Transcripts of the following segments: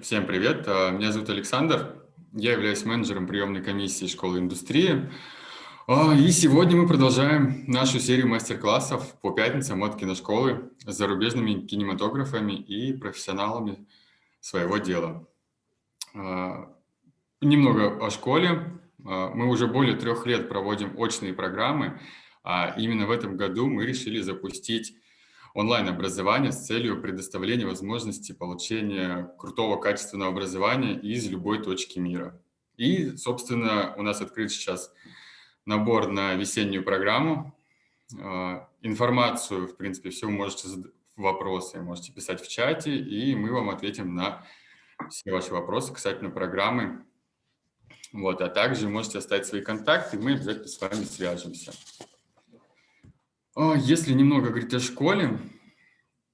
Всем привет, меня зовут Александр, я являюсь менеджером приемной комиссии школы индустрии. И сегодня мы продолжаем нашу серию мастер-классов по пятницам от киношколы с зарубежными кинематографами и профессионалами своего дела. Немного о школе. Мы уже более 3 лет проводим очные программы, а именно в этом году мы решили запустить онлайн-образование с целью предоставления возможности получения крутого качественного образования из любой точки мира. И, собственно, у нас открыт сейчас набор на весеннюю программу. Информацию, в принципе, все вы можете вопросы можете писать в чате, и мы вам ответим на все ваши вопросы касательно программы. Вот, а также можете оставить свои контакты, и мы обязательно с вами свяжемся. Если немного говорить о школе,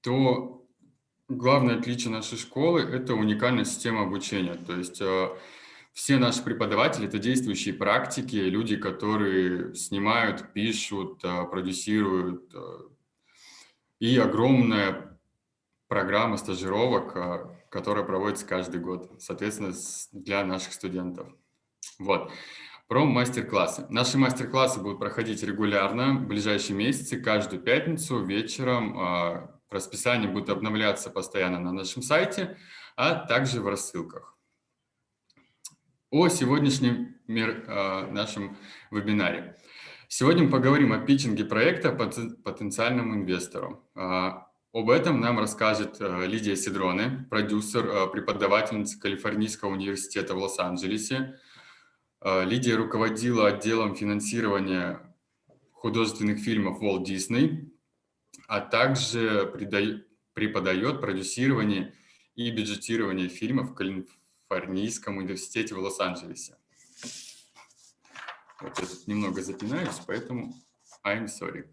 то главное отличие нашей школы – это уникальная система обучения. То есть все наши преподаватели – это действующие практики, люди, которые снимают, пишут, продюсируют. И огромная программа стажировок, которая проводится каждый год, соответственно, для наших студентов. Вот. Про мастер-классы. Наши мастер-классы будут проходить регулярно в ближайшие месяцы, каждую пятницу вечером. Расписание будет обновляться постоянно на нашем сайте, а также в рассылках. О сегодняшнем нашем вебинаре. Сегодня мы поговорим о питчинге проекта потенциальному инвестору. Об этом нам расскажет Лидия Седроне, продюсер, преподавательница Калифорнийского университета в Лос-Анджелесе. Лидия руководила отделом финансирования художественных фильмов Walt Disney, а также преподает продюсирование и бюджетирование фильмов в Калифорнийском университете в Лос-Анджелесе. Вот я тут немного запинаюсь, поэтому I'm sorry.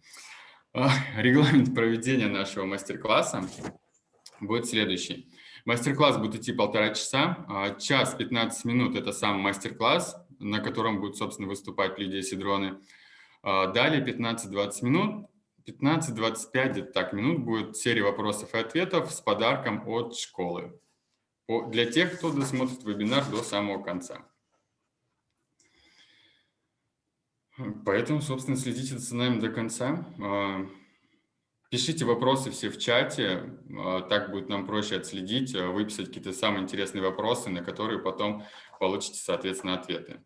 Регламент проведения нашего мастер-класса будет следующий. Мастер-класс будет идти 1,5 часа. Час 15 минут – это сам мастер-класс, на котором будет, собственно, выступать Лидия Седроне. Далее 15-20 минут, 15-25 где-то так минут будет серия вопросов и ответов с подарком от школы. Для тех, кто досмотрит вебинар до самого конца. Поэтому, собственно, следите за нами до конца. Пишите вопросы все в чате, так будет нам проще отследить, выписать какие-то самые интересные вопросы, на которые потом получите, соответственно, ответы.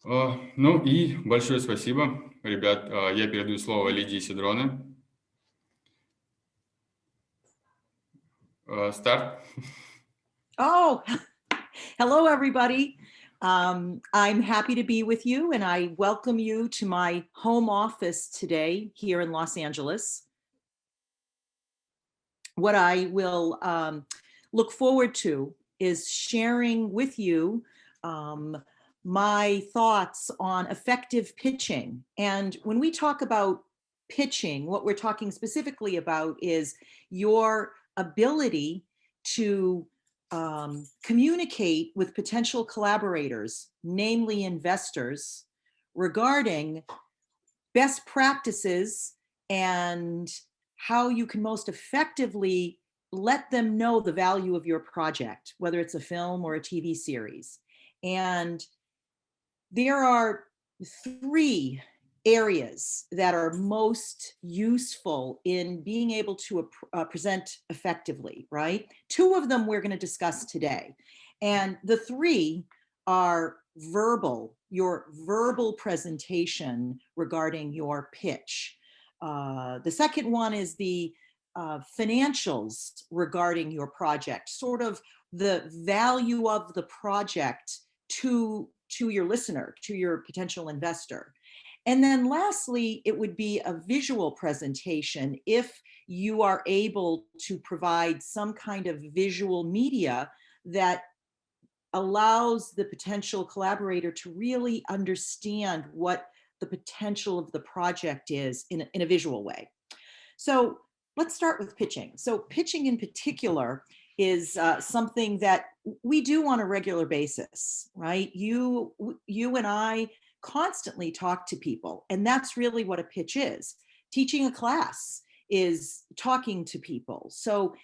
Ну и большое спасибо, ребят. Я передаю слово Лидии Седроне. Старт. Oh, hello, everybody. I'm happy to be with you, and I welcome you to my home office today here in Los Angeles. What I will look forward to is sharing with you my thoughts on effective pitching. And when we talk about pitching, what we're talking specifically about is your ability to communicate with potential collaborators, namely investors, regarding best practices and how you can most effectively let them know the value of your project, whether it's a film or a TV series. And there are 3 areas that are most useful in being able to present effectively, right? 2 of them we're going to discuss today. And the 3 are your verbal presentation regarding your pitch. The second one is the financials regarding your project, sort of the value of the project to your listener, to your potential investor. And then lastly, it would be a visual presentation if you are able to provide some kind of visual media that allows the potential collaborator to really understand what the potential of the project is in a visual way. So let's start with pitching. So pitching in particular is something that we do on a regular basis, right? You and I constantly talk to people, and that's really what a pitch is. Teaching a class is talking to people. So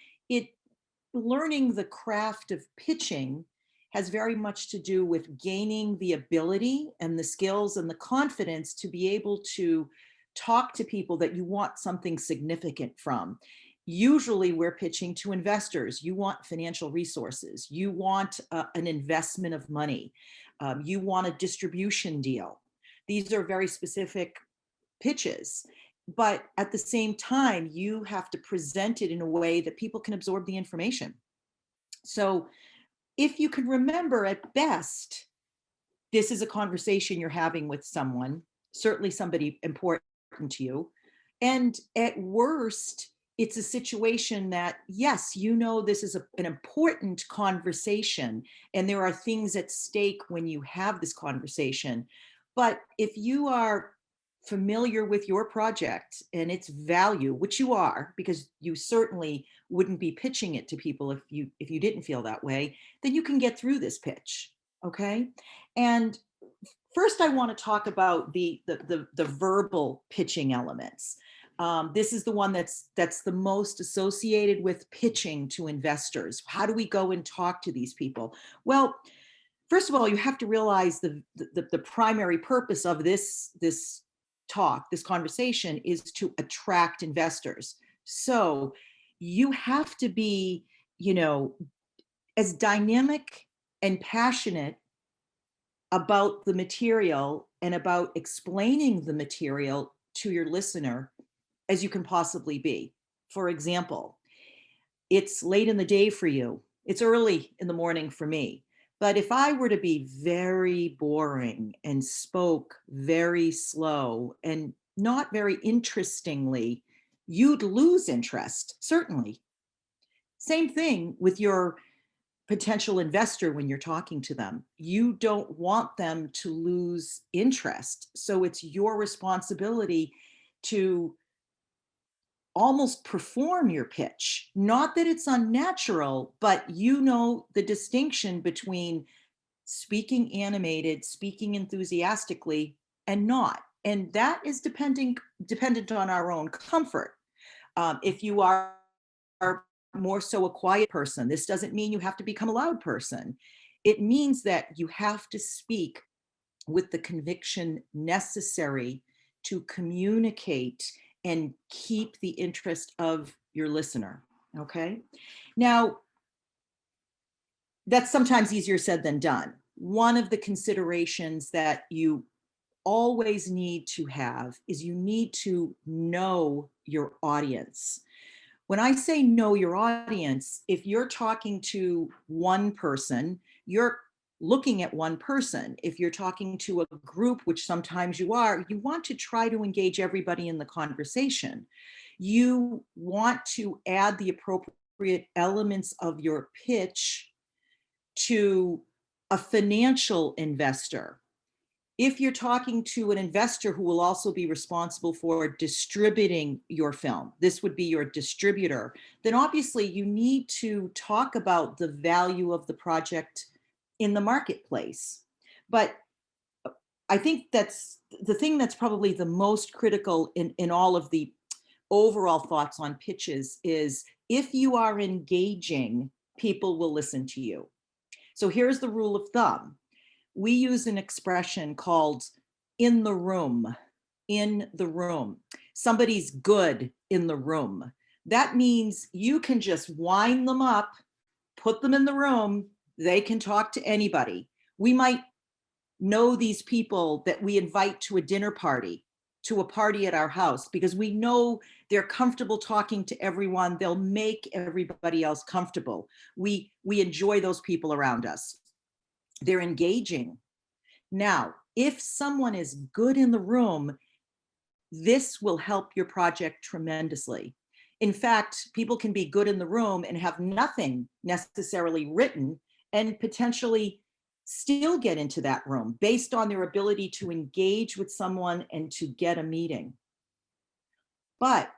learning the craft of pitching has very much to do with gaining the ability and the skills and the confidence to be able to talk to people that you want something significant from. Usually we're pitching to investors. You want financial resources. You want an investment of money. You want a distribution deal. These are very specific pitches. But at the same time, you have to present it in a way that people can absorb the information. So if you can remember, at best, this is a conversation you're having with someone, certainly somebody important to you. And at worst, it's a situation that, yes, you know, this is an important conversation and there are things at stake when you have this conversation. But if you are familiar with your project and its value, which you are, because you certainly wouldn't be pitching it to people if you didn't feel that way, then you can get through this pitch. Okay. And first I want to talk about the verbal pitching elements. This is the one that's the most associated with pitching to investors. How do we go and talk to these people? Well, first of all, you have to realize the primary purpose of this conversation is to attract investors. So you have to be, as dynamic and passionate about the material and about explaining the material to your listener as you can possibly be. For example, it's late in the day for you. It's early in the morning for me. But if I were to be very boring and spoke very slow and not very interestingly, you'd lose interest, certainly. Same thing with your potential investor when you're talking to them. You don't want them to lose interest. So it's your responsibility to almost perform your pitch. Not that it's unnatural, but you know the distinction between speaking animated, speaking enthusiastically, and not. And that is dependent on our own comfort. If you are more so a quiet person, this doesn't mean you have to become a loud person. It means that you have to speak with the conviction necessary to communicate and keep the interest of your listener. Okay. Now, that's sometimes easier said than done. One of the considerations that you always need to have is you need to know your audience. When I say know your audience, if you're talking to one person, you're looking at one person. If you're talking to a group, which sometimes you are, you want to try to engage everybody in the conversation. You want to add the appropriate elements of your pitch to a financial investor. If you're talking to an investor who will also be responsible for distributing your film, this would be your distributor, then obviously you need to talk about the value of the project in the marketplace. But I think that's the thing that's probably the most critical in all of the overall thoughts on pitches is if you are engaging, people will listen to you. So here's the rule of thumb. We use an expression called in the room, in the room. Somebody's good in the room. That means you can just wind them up, put them in the room, they can talk to anybody. We might know these people that we invite to a dinner party, to a party at our house, because we know they're comfortable talking to everyone. They'll make everybody else comfortable. We enjoy those people around us. They're engaging. Now, if someone is good in the room, this will help your project tremendously. In fact, people can be good in the room and have nothing necessarily written and potentially still get into that room based on their ability to engage with someone and to get a meeting. But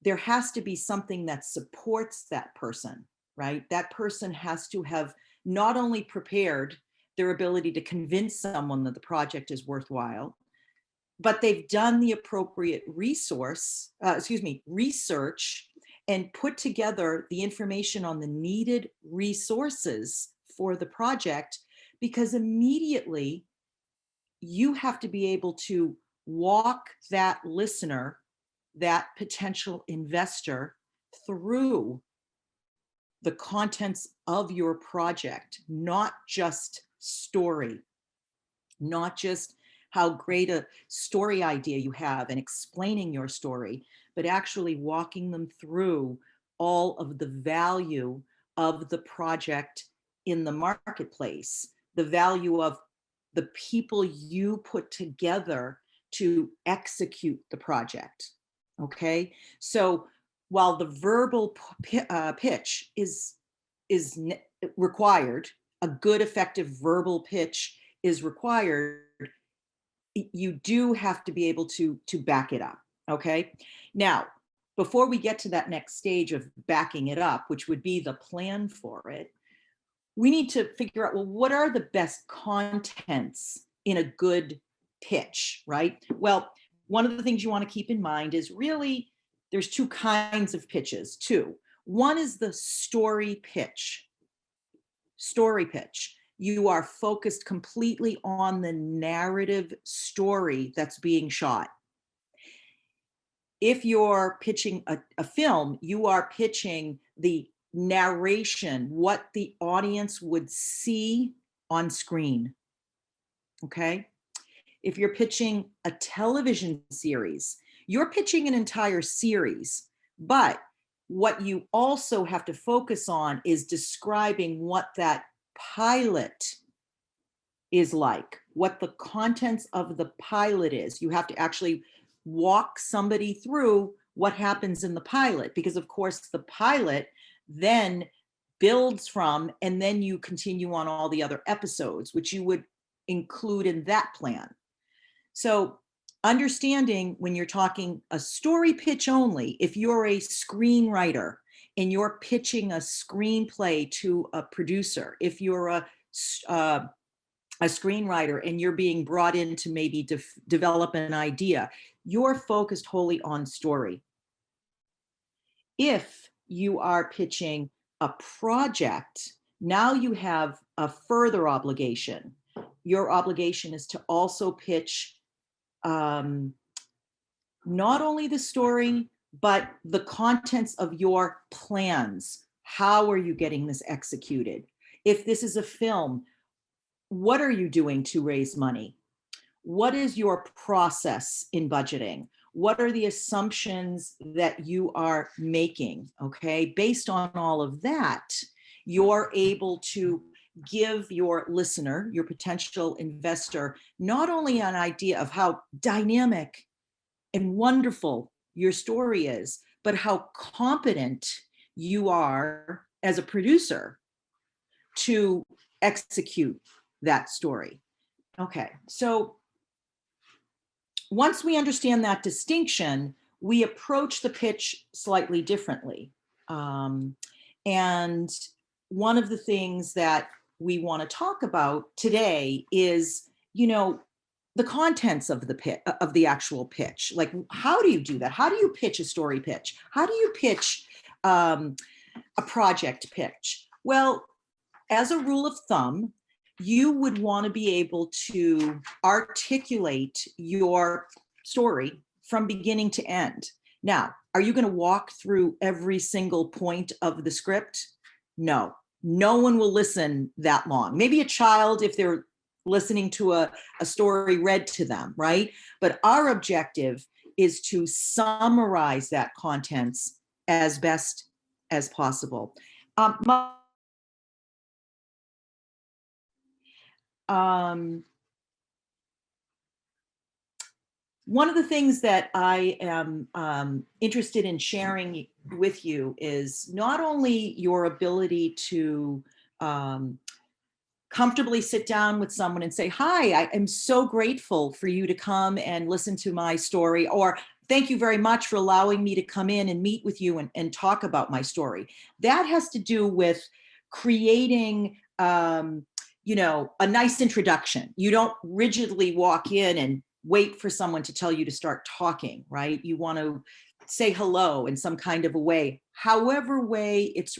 there has to be something that supports that person, right? That person has to have not only prepared their ability to convince someone that the project is worthwhile, but they've done the appropriate research and put together the information on the needed resources for the project, because immediately you have to be able to walk that listener, that potential investor, through the contents of your project, not just story, not just how great a story idea you have and explaining your story, but actually walking them through all of the value of the project in the marketplace, the value of the people you put together to execute the project. Okay, so while the verbal pitch is required, a good effective verbal pitch is required, you do have to be able to back it up. Okay, now before we get to that next stage of backing it up, which would be the plan for it, we need to figure out, well, what are the best contents in a good pitch, right? Well, one of the things you want to keep in mind is really there's two kinds of pitches, too. One is the story pitch. Story pitch. You are focused completely on the narrative story that's being shot. If you're pitching a film, you are pitching the narration, what the audience would see on screen. Okay? If you're pitching a television series, you're pitching an entire series, but what you also have to focus on is describing what that pilot is like, what the contents of the pilot is. You have to actually walk somebody through what happens in the pilot, because of course the pilot then builds from, and then you continue on all the other episodes, which you would include in that plan. So understanding when you're talking a story pitch only, if you're a screenwriter and you're pitching a screenplay to a producer, if you're a screenwriter and you're being brought in to maybe develop an idea, you're focused wholly on story. If you are pitching a project, now you have a further obligation. Your obligation is to also pitch not only the story, but the contents of your plans. How are you getting this executed? If this is a film, what are you doing to raise money? What is your process in budgeting? What are the assumptions that you are making? Okay, based on all of that, you're able to give your listener, your potential investor, not only an idea of how dynamic and wonderful your story is, but how competent you are as a producer to execute that story. Okay, so once we understand that distinction, we approach the pitch slightly differently. And one of the things that we want to talk about today is, the contents of the pitch, of the actual pitch. Like, how do you do that? How do you pitch a story pitch? How do you pitch a project pitch? Well, as a rule of thumb, you would want to be able to articulate your story from beginning to end. Now, are you going to walk through every single point of the script? No, no one will listen that long. Maybe a child, if they're listening to a story read to them, right? But our objective is to summarize that contents as best as possible. One of the things that I am interested in sharing with you is not only your ability to comfortably sit down with someone and say, hi, I am so grateful for you to come and listen to my story, or thank you very much for allowing me to come in and meet with you and talk about my story. That has to do with creating a nice introduction. You don't rigidly walk in and wait for someone to tell you to start talking, right? You want to say hello in some kind of a way, however way it's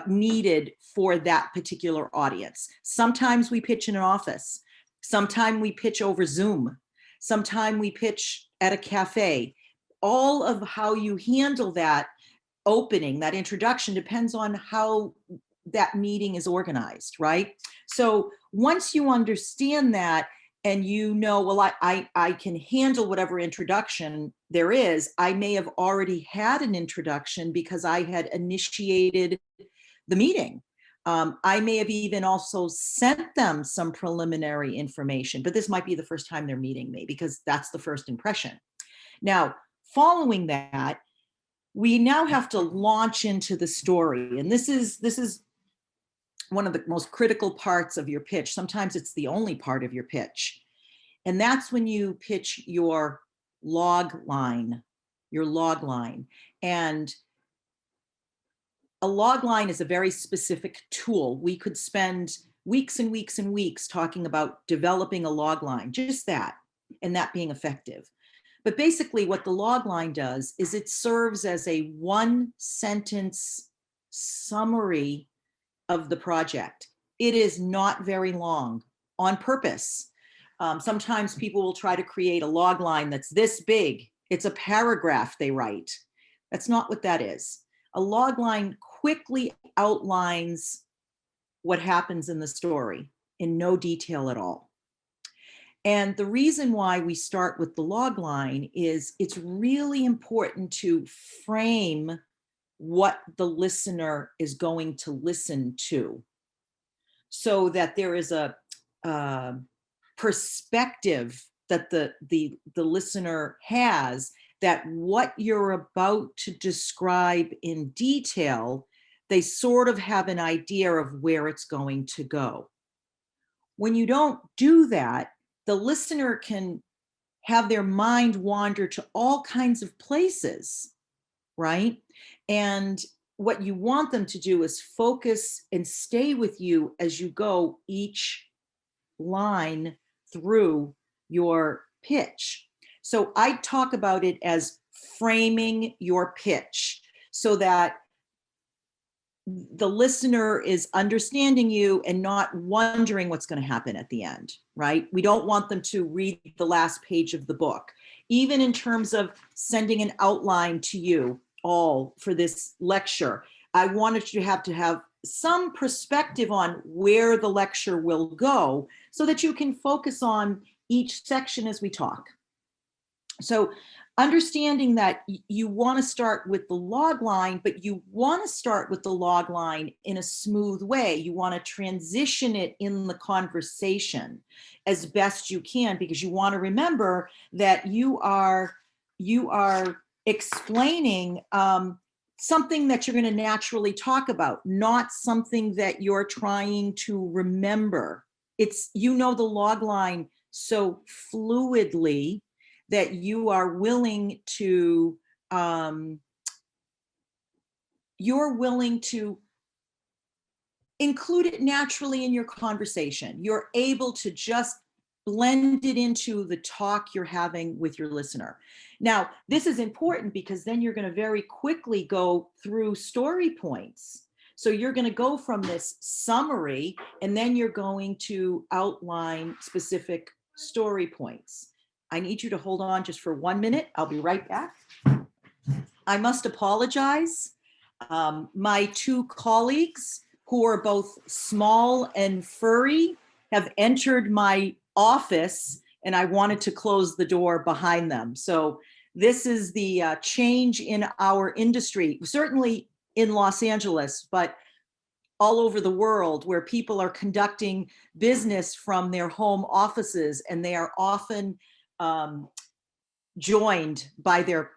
needed for that particular audience. Sometimes we pitch in an office. Sometimes we pitch over Zoom. Sometimes we pitch at a cafe. All of how you handle that opening, that introduction, depends on how that meeting is organized, right? So once you understand that, and you know, well, I can handle whatever introduction there is, I may have already had an introduction because I had initiated the meeting. I may have even also sent them some preliminary information, but this might be the first time they're meeting me because that's the first impression. Now, following that, we now have to launch into the story. And this is one of the most critical parts of your pitch. Sometimes it's the only part of your pitch. And that's when you pitch your log line. And a log line is a very specific tool. We could spend weeks and weeks and weeks talking about developing a log line, just that, and that being effective. But basically what the log line does is it serves as a one-sentence summary of the project. It is not very long on purpose. Sometimes people will try to create a log line that's this big. It's a paragraph they write. That's not what that is. A log line quickly outlines what happens in the story in no detail at all. And the reason why we start with the log line is it's really important to frame what the listener is going to listen to, so that there is a perspective that the listener has, that what you're about to describe in detail, they sort of have an idea of where it's going to go. When you don't do that, the listener can have their mind wander to all kinds of places, right? And what you want them to do is focus and stay with you as you go each line through your pitch. So I talk about it as framing your pitch, so that the listener is understanding you and not wondering what's going to happen at the end, right? We don't want them to read the last page of the book. Even in terms of sending an outline to you all for this lecture, I wanted you to have some perspective on where the lecture will go, so that you can focus on each section as we talk. So understanding that you want to start with the log line, but you want to start with the log line in a smooth way. You want to transition it in the conversation as best you can, because you want to remember that you are explaining something that you're going to naturally talk about, not something that you're trying to remember. It's, you know, the log line so fluidly that you are willing to, include it naturally in your conversation. You're able to just blend it into the talk you're having with your listener. Now, this is important because then you're going to very quickly go through story points. So you're going to go from this summary, and then you're going to outline specific story points. I need you to hold on just for 1 minute. I'll be right back. I must apologize. My two colleagues, who are both small and furry, have entered my office, and I wanted to close the door behind them. So this is the change in our industry, certainly in Los Angeles, but all over the world, where people are conducting business from their home offices, and they are often joined by their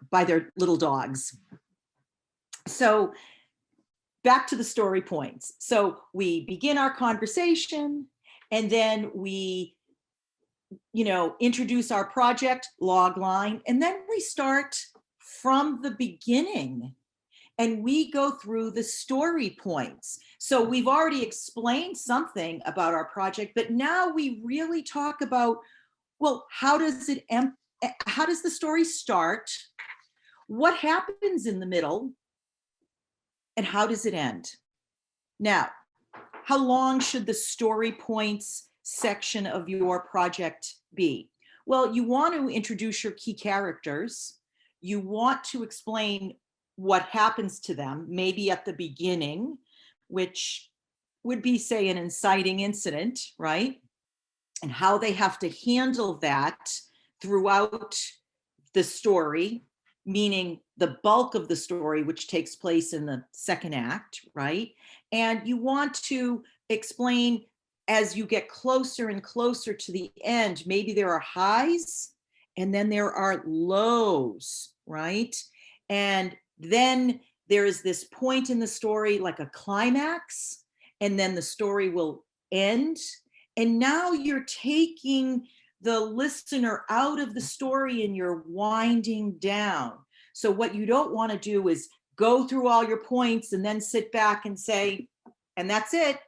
little dogs. So back to the story points. So we begin our conversation, and then we, introduce our project, log line, and then we start from the beginning, and we go through the story points. So we've already explained something about our project, but now we really talk about, well, how does the story start? what happens in the middle, and how does it end? Now, how long should the story points section of your project be? Well, you want to introduce your key characters. You want to explain what happens to them, maybe at the beginning, which would be, say, an inciting incident, right? And how they have to handle that throughout the story, meaning the bulk of the story, which takes place in the second act, right? And you want to explain as you get closer and closer to the end, maybe there are highs and then there are lows, right? And then there is this point in the story, like a climax, and then the story will end. And now you're taking the listener out of the story and you're winding down. So what you don't want to do is go through all your points and then sit back and say, and that's it.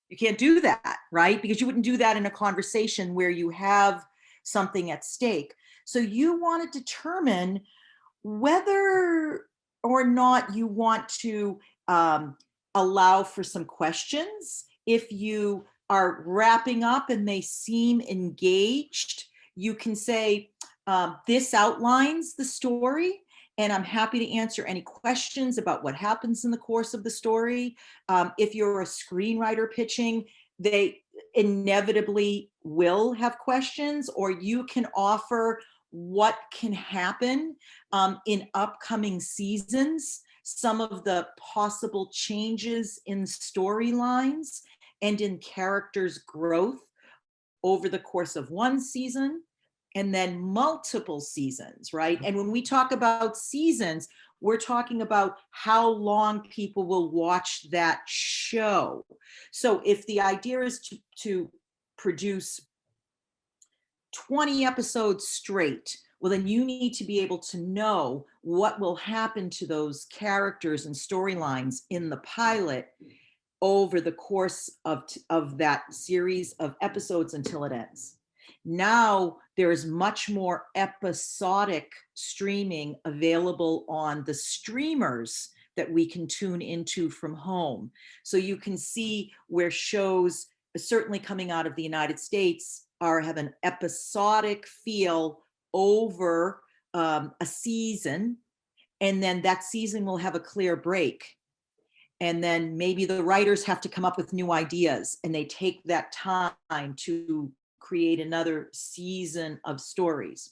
You can't do that, right? Because you wouldn't do that in a conversation where you have something at stake. So you want to determine whether or not you want to allow for some questions. If you are wrapping up and they seem engaged, you can say, this outlines the story, and I'm happy to answer any questions about what happens in the course of the story. If you're a screenwriter pitching, they inevitably will have questions, or you can offer what can happen in upcoming seasons, some of the possible changes in storylines and in characters' growth over the course of one season and then multiple seasons, right? And when we talk about seasons, we're talking about how long people will watch that show. So if the idea is to produce 20 episodes straight, well, then you need to be able to know what will happen to those characters and storylines in the pilot over the course of that series of episodes until it ends. Now there is much more episodic streaming available on the streamers that we can tune into from home. So you can see where shows, certainly coming out of the United States, have an episodic feel over a season, and then that season will have a clear break. And then maybe the writers have to come up with new ideas, and they take that time to create another season of stories.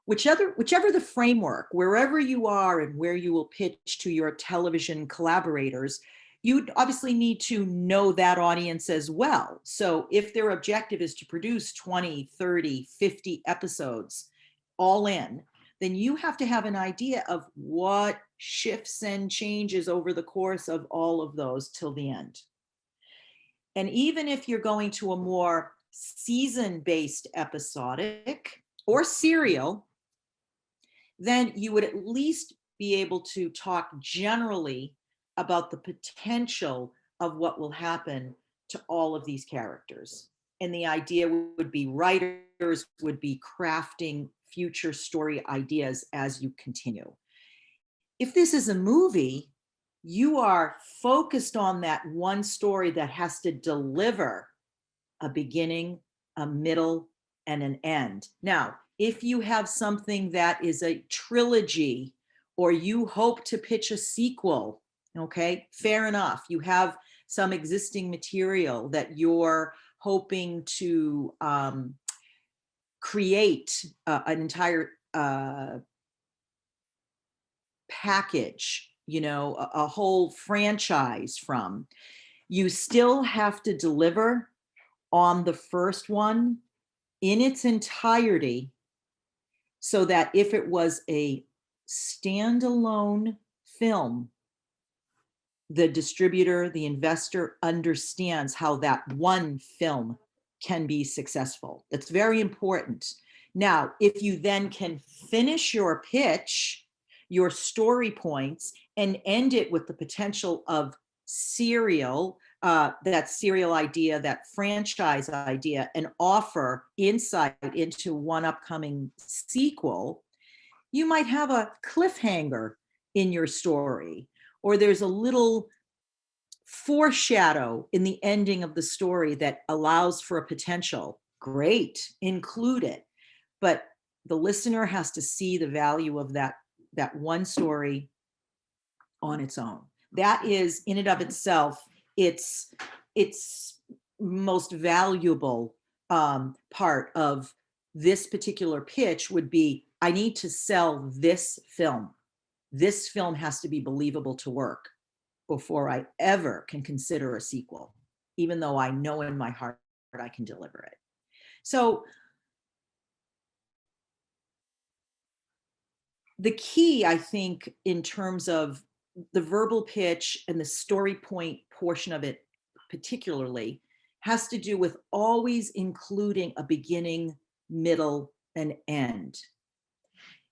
Whichever the framework, wherever you are and where you will pitch to your television collaborators, you obviously need to know that audience as well. So if their objective is to produce 20, 30, 50 episodes all in, then you have to have an idea of what shifts and changes over the course of all of those till the end. And even if you're going to a more season-based episodic or serial, then you would at least be able to talk generally about the potential of what will happen to all of these characters. And the idea would be writers would be crafting future story ideas as you continue. If this is a movie, you are focused on that one story that has to deliver a beginning, a middle, and an end. Now, if you have something that is a trilogy, or you hope to pitch a sequel, okay, fair enough. You have some existing material that you're hoping to create an entire package, a whole franchise from. You still have to deliver on the first one in its entirety, so that if it was a standalone film, the distributor, the investor understands how that one film can be successful. That's very important. Now, if you then can finish your pitch, your story points, and end it with the potential of serial, that serial idea, that franchise idea, and offer insight into one upcoming sequel, You might have a cliffhanger in your story, or there's a little foreshadow in the ending of the story that allows for a potential. Great, include it. But the listener has to see the value of that one story on its own. That is, in and of itself, its most valuable part of this particular pitch would be, I need to sell this film. This film has to be believable to work before I ever can consider a sequel, even though I know in my heart I can deliver it. So the key, I think, in terms of the verbal pitch and the story point portion of it particularly, has to do with always including a beginning, middle, and end.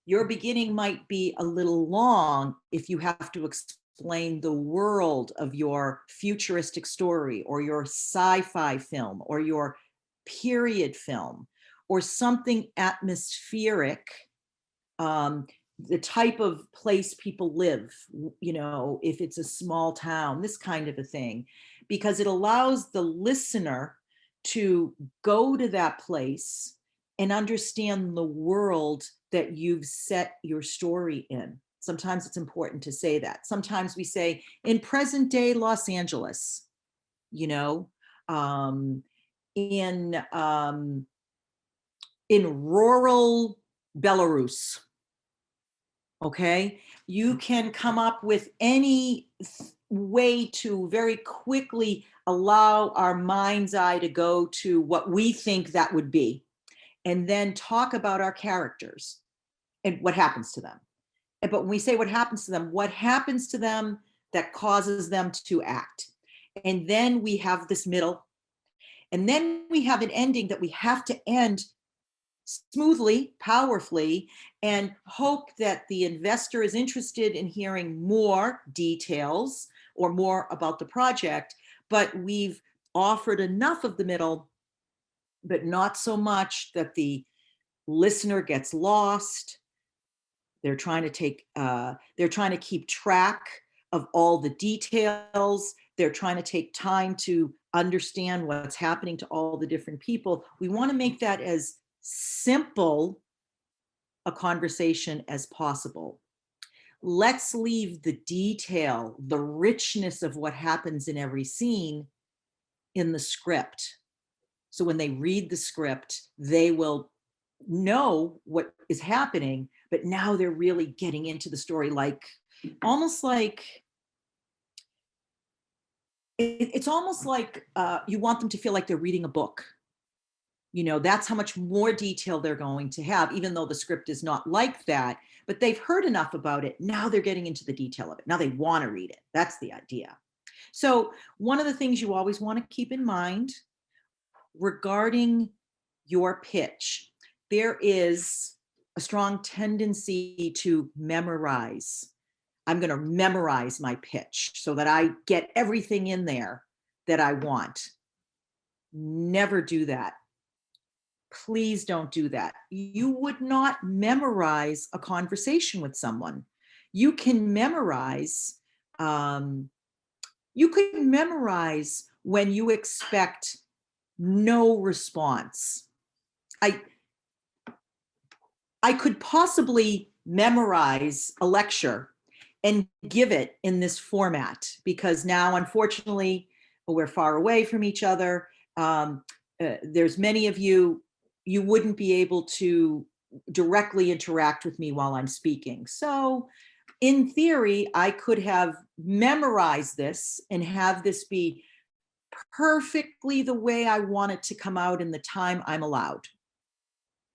Your beginning might be a little long if you have to explain the world of your futuristic story or your sci-fi film or your period film or something atmospheric, the type of place people live, you know, if it's a small town, this kind of a thing, because it allows the listener to go to that place and understand the world that you've set your story in. Sometimes it's important to say that. Sometimes we say in present day Los Angeles, you know, in rural Belarus. Okay, you can come up with any way to very quickly allow our mind's eye to go to what we think that would be, and then talk about our characters and what happens to them. But when we say what happens to them that causes them to act. And then we have this middle, and then we have an ending that we have to end smoothly, powerfully, and hope that the investor is interested in hearing more details or more about the project, but we've offered enough of the middle, but not so much that the listener gets lost. They're trying to keep track of all the details. They're trying to take time to understand what's happening to all the different people. We want to make that as simple a conversation as possible. Let's leave the detail, the richness of what happens in every scene in the script. So when they read the script, they will know what is happening, but now they're really getting into the story, like almost like it's almost like you want them to feel like they're reading a book. You know, that's how much more detail they're going to have, even though the script is not like that, but they've heard enough about it. Now they're getting into the detail of it. Now they want to read it. That's the idea. So one of the things you always want to keep in mind regarding your pitch, there is a strong tendency to memorize. I'm going to memorize my pitch so that I get everything in there that I want. Never do that. Please don't do that. You would not memorize a conversation with someone. You can memorize, when you expect no response. I could possibly memorize a lecture and give it in this format because now, unfortunately, we're far away from each other. There's many of you wouldn't be able to directly interact with me while I'm speaking. So in theory, I could have memorized this and have this be perfectly the way I want it to come out in the time I'm allowed.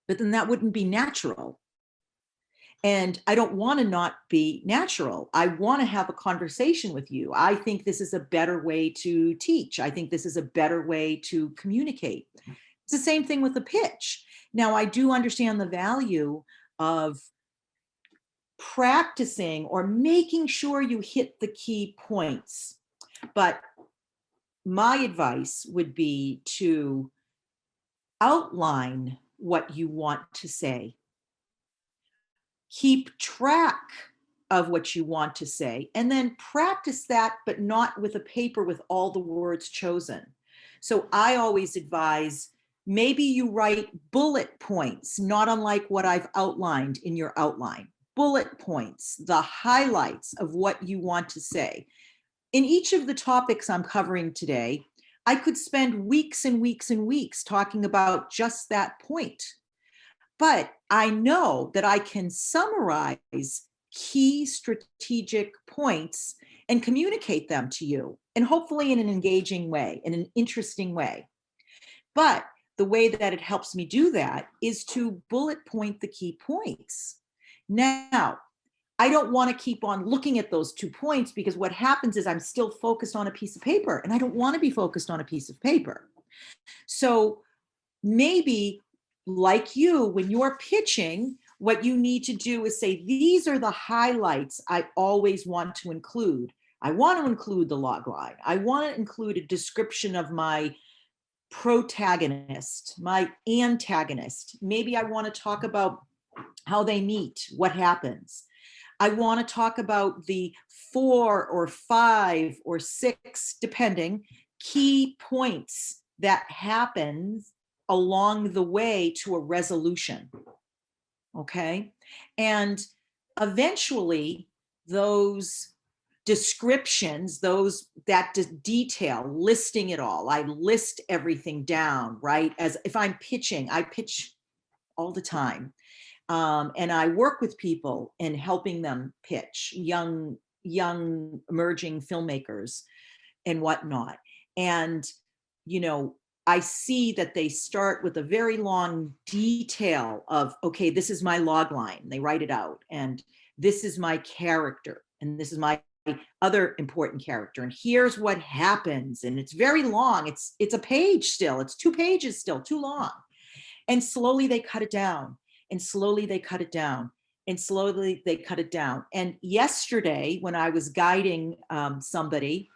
But then that wouldn't be natural. And I don't want to not be natural. I want to have a conversation with you. I think this is a better way to teach. I think this is a better way to communicate. It's the same thing with the pitch. Now, I do understand the value of practicing or making sure you hit the key points. But my advice would be to outline what you want to say. keep track of what you want to say, and then practice that, but not with a paper with all the words chosen. So I always advise, maybe you write bullet points, not unlike what I've outlined in your outline. Bullet points, the highlights of what you want to say. In each of the topics I'm covering today, I could spend weeks and weeks and weeks talking about just that point. But I know that I can summarize key strategic points and communicate them to you, and hopefully in an engaging way, in an interesting way. But the way that it helps me do that is to bullet point the key points. Now, I don't want to keep on looking at those 2 points, because what happens is I'm still focused on a piece of paper, and I don't want to be focused on a piece of paper. So maybe, like you, when you're pitching, what you need to do is say, these are the highlights I always want to include. I want to include the logline. I want to include a description of my protagonist, my antagonist. Maybe I want to talk about how they meet, what happens. I want to talk about the 4 or 5 or 6, depending, key points that happens along the way to a resolution. Okay. And eventually those descriptions, that detail, listing it all, I list everything down, right? As if I'm pitching, I pitch all the time. And I work with people in helping them pitch, young emerging filmmakers and whatnot. And, I see that they start with a very long detail of, okay, this is my log line. They write it out. And this is my character. And this is my other important character. And here's what happens. And it's very long. It's a page still. It's 2 pages still, too long. And slowly they cut it down. And slowly they cut it down. And slowly they cut it down. And yesterday, when I was guiding somebody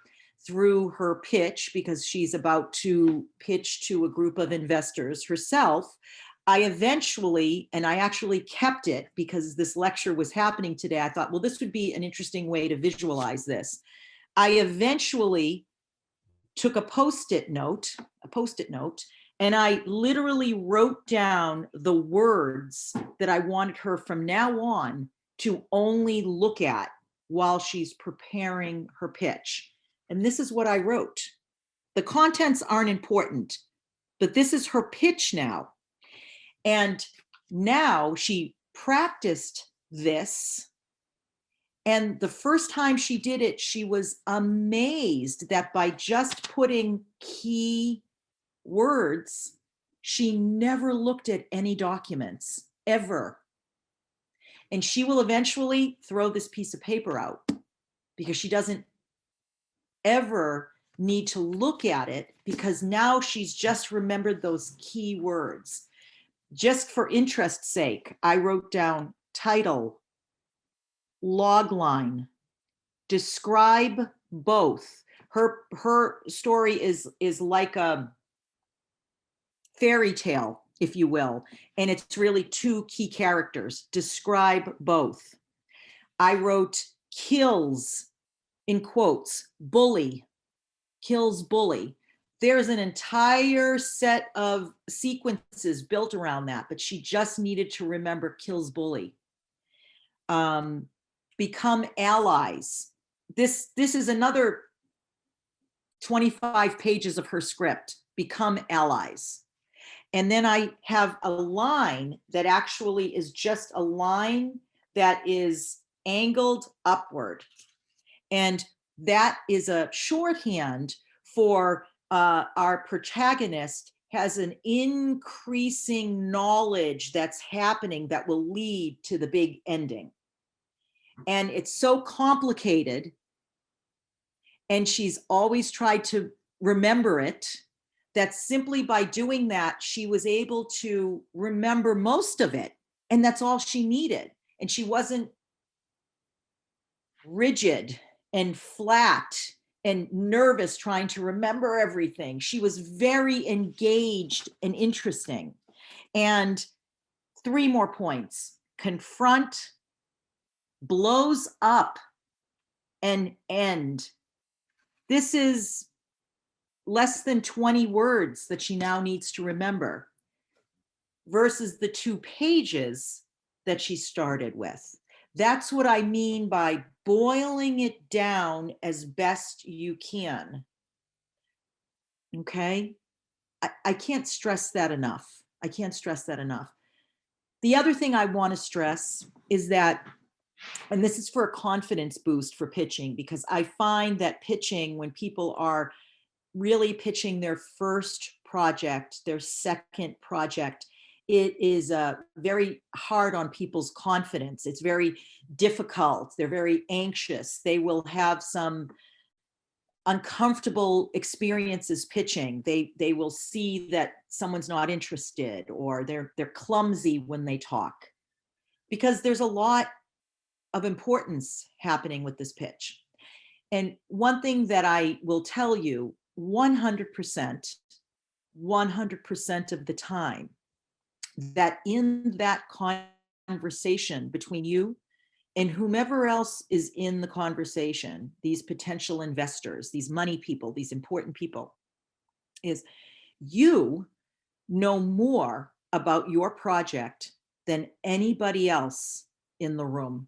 through her pitch, because she's about to pitch to a group of investors herself, I actually kept it because this lecture was happening today. I thought, well, this would be an interesting way to visualize this. I eventually took a post-it note, and I literally wrote down the words that I wanted her from now on to only look at while she's preparing her pitch. And this is what I wrote. The contents aren't important, but this is her pitch now. And now she practiced this. And the first time she did it, she was amazed that by just putting key words, she never looked at any documents, ever. And she will eventually throw this piece of paper out because she doesn't ever need to look at it, because now she's just remembered those key words. Just for interest's sake, I wrote down title, logline, describe both. Her story is like a fairy tale, if you will, and it's really 2 key characters. Describe both. I wrote kills, in quotes, bully, kills bully. There's an entire set of sequences built around that, but she just needed to remember kills bully. Become allies. This is another 25 pages of her script. Become allies. And then I have a line that actually is just a line that is angled upward. And that is a shorthand for our protagonist has an increasing knowledge that's happening that will lead to the big ending. And it's so complicated, and she's always tried to remember it, that simply by doing that, she was able to remember most of it. And that's all she needed. And she wasn't rigid and flat and nervous trying to remember everything. She was very engaged and interesting. And 3 more points: confront, blows up and end. This is less than 20 words that she now needs to remember versus the 2 pages that she started with. That's what I mean by boiling it down as best you can. Okay? I can't stress that enough. I can't stress that enough. The other thing I want to stress is that, and this is for a confidence boost for pitching, because I find that pitching, when people are really pitching their first project, their second project, it is very hard on people's confidence. It's very difficult. They're very anxious. They will have some uncomfortable experiences pitching. They will see that someone's not interested, or they're clumsy when they talk, because there's a lot of importance happening with this pitch. And one thing that I will tell you, 100% of the time, that in that conversation between you and whomever else is in the conversation, these potential investors, these money people, these important people, is you know more about your project than anybody else in the room,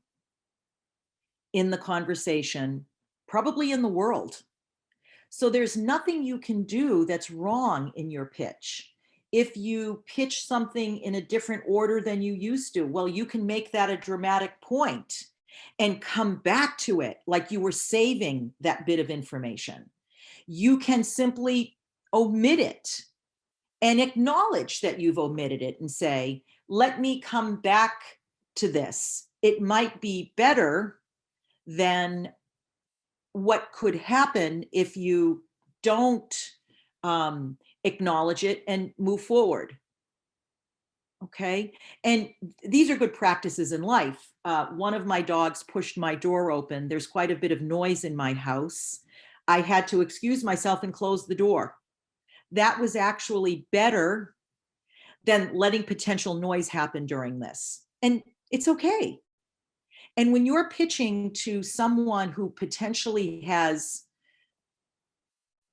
in the conversation, probably in the world. So there's nothing you can do that's wrong in your pitch. If you pitch something in a different order than you used to, well, you can make that a dramatic point and come back to it like you were saving that bit of information. You can simply omit it and acknowledge that you've omitted it and say, let me come back to this. It might be better than what could happen if you don't acknowledge it and move forward. Okay. And these are good practices in life. One of my dogs pushed my door open. There's quite a bit of noise in my house. I had to excuse myself and close the door. That was actually better than letting potential noise happen during this. And it's okay. And when you're pitching to someone who potentially has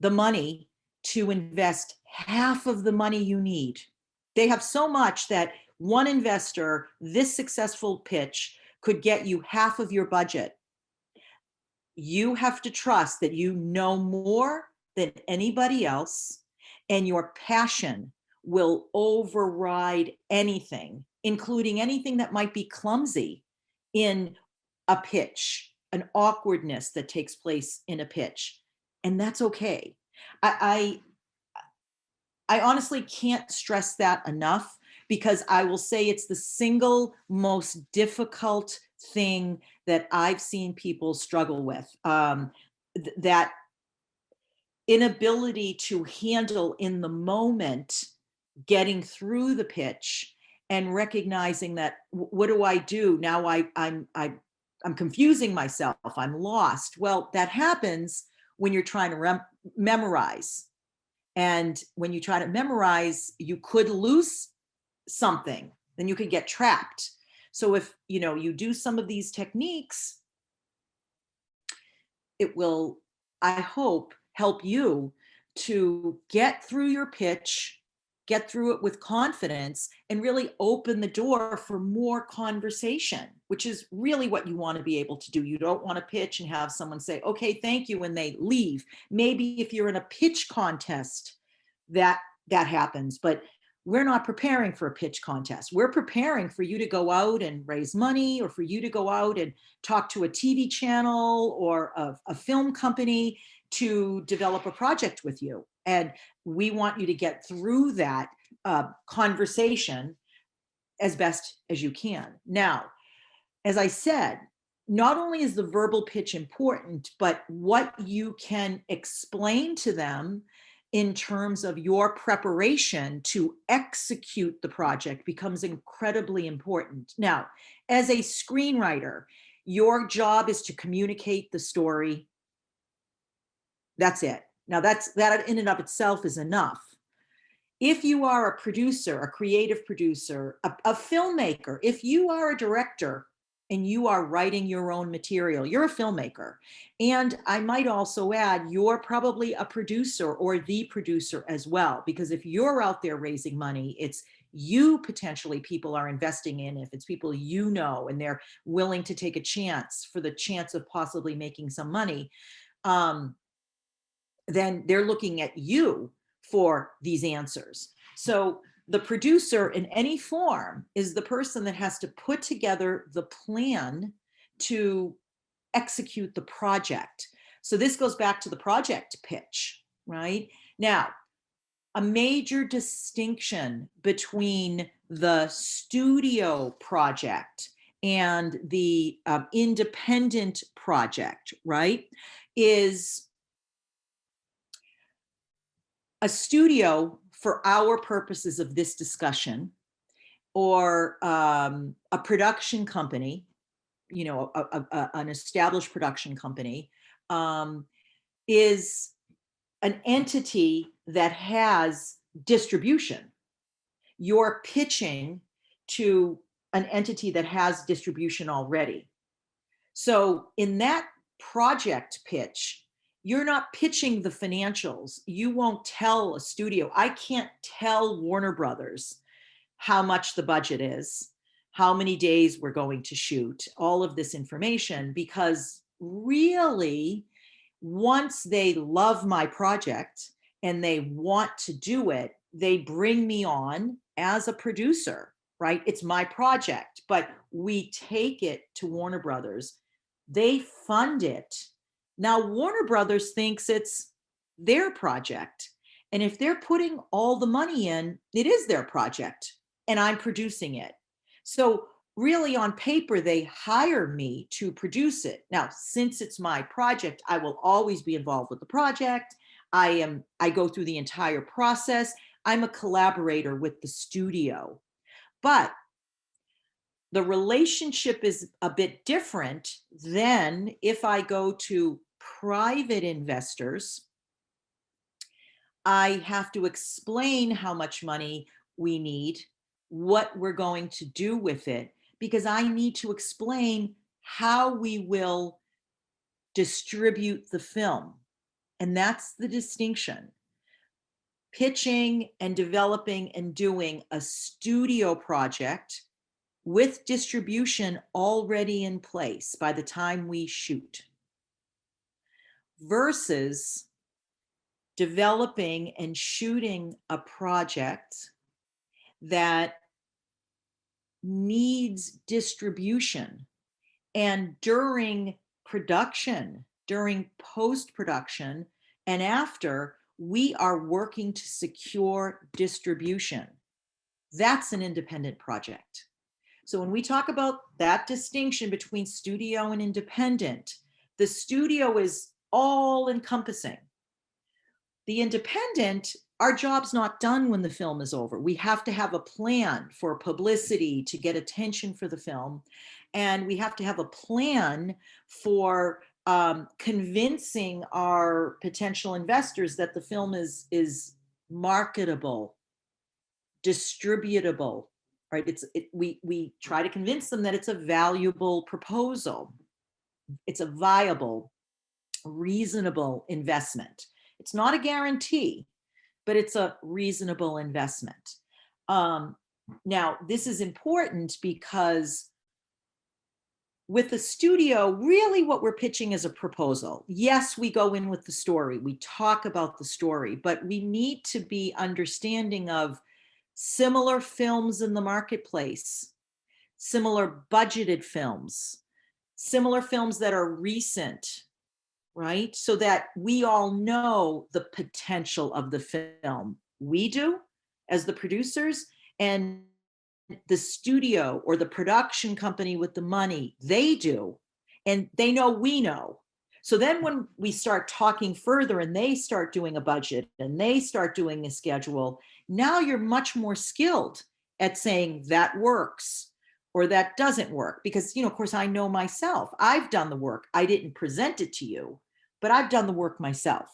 the money to invest half of the money you need, they have so much that one investor, this successful pitch, could get you half of your budget. You have to trust that you know more than anybody else, and your passion will override anything, including anything that might be clumsy in a pitch, an awkwardness that takes place in a pitch. And that's okay. I honestly can't stress that enough, because I will say it's the single most difficult thing that I've seen people struggle with. That inability to handle in the moment, getting through the pitch and recognizing that, what do I do now? I'm confusing myself. I'm lost. Well, that happens when you're trying to memorize. And when you try to memorize, you could lose something, then you could get trapped. So if you do some of these techniques, it will, I hope, help you to get through your pitch, get through it with confidence, and really open the door for more conversation, which is really what you want to be able to do. You don't want to pitch and have someone say, okay, thank you, and they leave. Maybe if you're in a pitch contest, that happens, but we're not preparing for a pitch contest. We're preparing for you to go out and raise money, or for you to go out and talk to a TV channel or a film company to develop a project with you. And we want you to get through that conversation as best as you can. Now, as I said, not only is the verbal pitch important, but what you can explain to them in terms of your preparation to execute the project becomes incredibly important. Now, as a screenwriter, your job is to communicate the story. That's it. Now, that in and of itself is enough. If you are a producer, a creative producer, a filmmaker, if you are a director, and you are writing your own material, you're a filmmaker. And I might also add, you're probably a producer or the producer as well, because if you're out there raising money, it's you potentially people are investing in. If it's people you know and they're willing to take a chance for the chance of possibly making some money, then they're looking at you for these answers. So the producer in any form is the person that has to put together the plan to execute the project. So this goes back to the project pitch, right? Now, a major distinction between the studio project and the independent project, right, is a studio, for our purposes of this discussion, or a production company, you know, an established production company, is an entity that has distribution. You're pitching to an entity that has distribution already. So in that project pitch, you're not pitching the financials. You won't tell a studio. I can't tell Warner Brothers how much the budget is, how many days we're going to shoot, all of this information, because really, once they love my project and they want to do it, they bring me on as a producer, right? It's my project, but we take it to Warner Brothers. They fund it. Now, Warner Brothers thinks it's their project. And if they're putting all the money in, it is their project and I'm producing it. So really on paper, they hire me to produce it. Now, since it's my project, I will always be involved with the project. I go through the entire process. I'm a collaborator with the studio. But the relationship is a bit different than if I go to private investors. I have to explain how much money we need, what we're going to do with it, because I need to explain how we will distribute the film. And that's the distinction. Pitching and developing and doing a studio project with distribution already in place by the time we shoot, versus developing and shooting a project that needs distribution. And during production, during post-production, and after, we are working to secure distribution. That's an independent project. So when we talk about that distinction between studio and independent, the studio is all encompassing. The independent, our job's not done when the film is over. We have to have a plan for publicity to get attention for the film. And we have to have a plan for convincing our potential investors that the film is marketable, distributable, right? We try to convince them that it's a valuable proposal. It's a viable, reasonable investment. It's not a guarantee, but it's a reasonable investment. Now, this is important because with the studio, really what we're pitching is a proposal. Yes, we go in with the story. We talk about the story, but we need to be understanding of similar films in the marketplace, similar budgeted films, similar films that are recent, right? So that we all know the potential of the film. We do as the producers, and the studio or the production company with the money, they do, and they know we know. So then when we start talking further and they start doing a budget and they start doing a schedule, now you're much more skilled at saying that works or that doesn't work. Because, you know, of course, I know myself. I've done the work. I didn't present it to you, but I've done the work myself.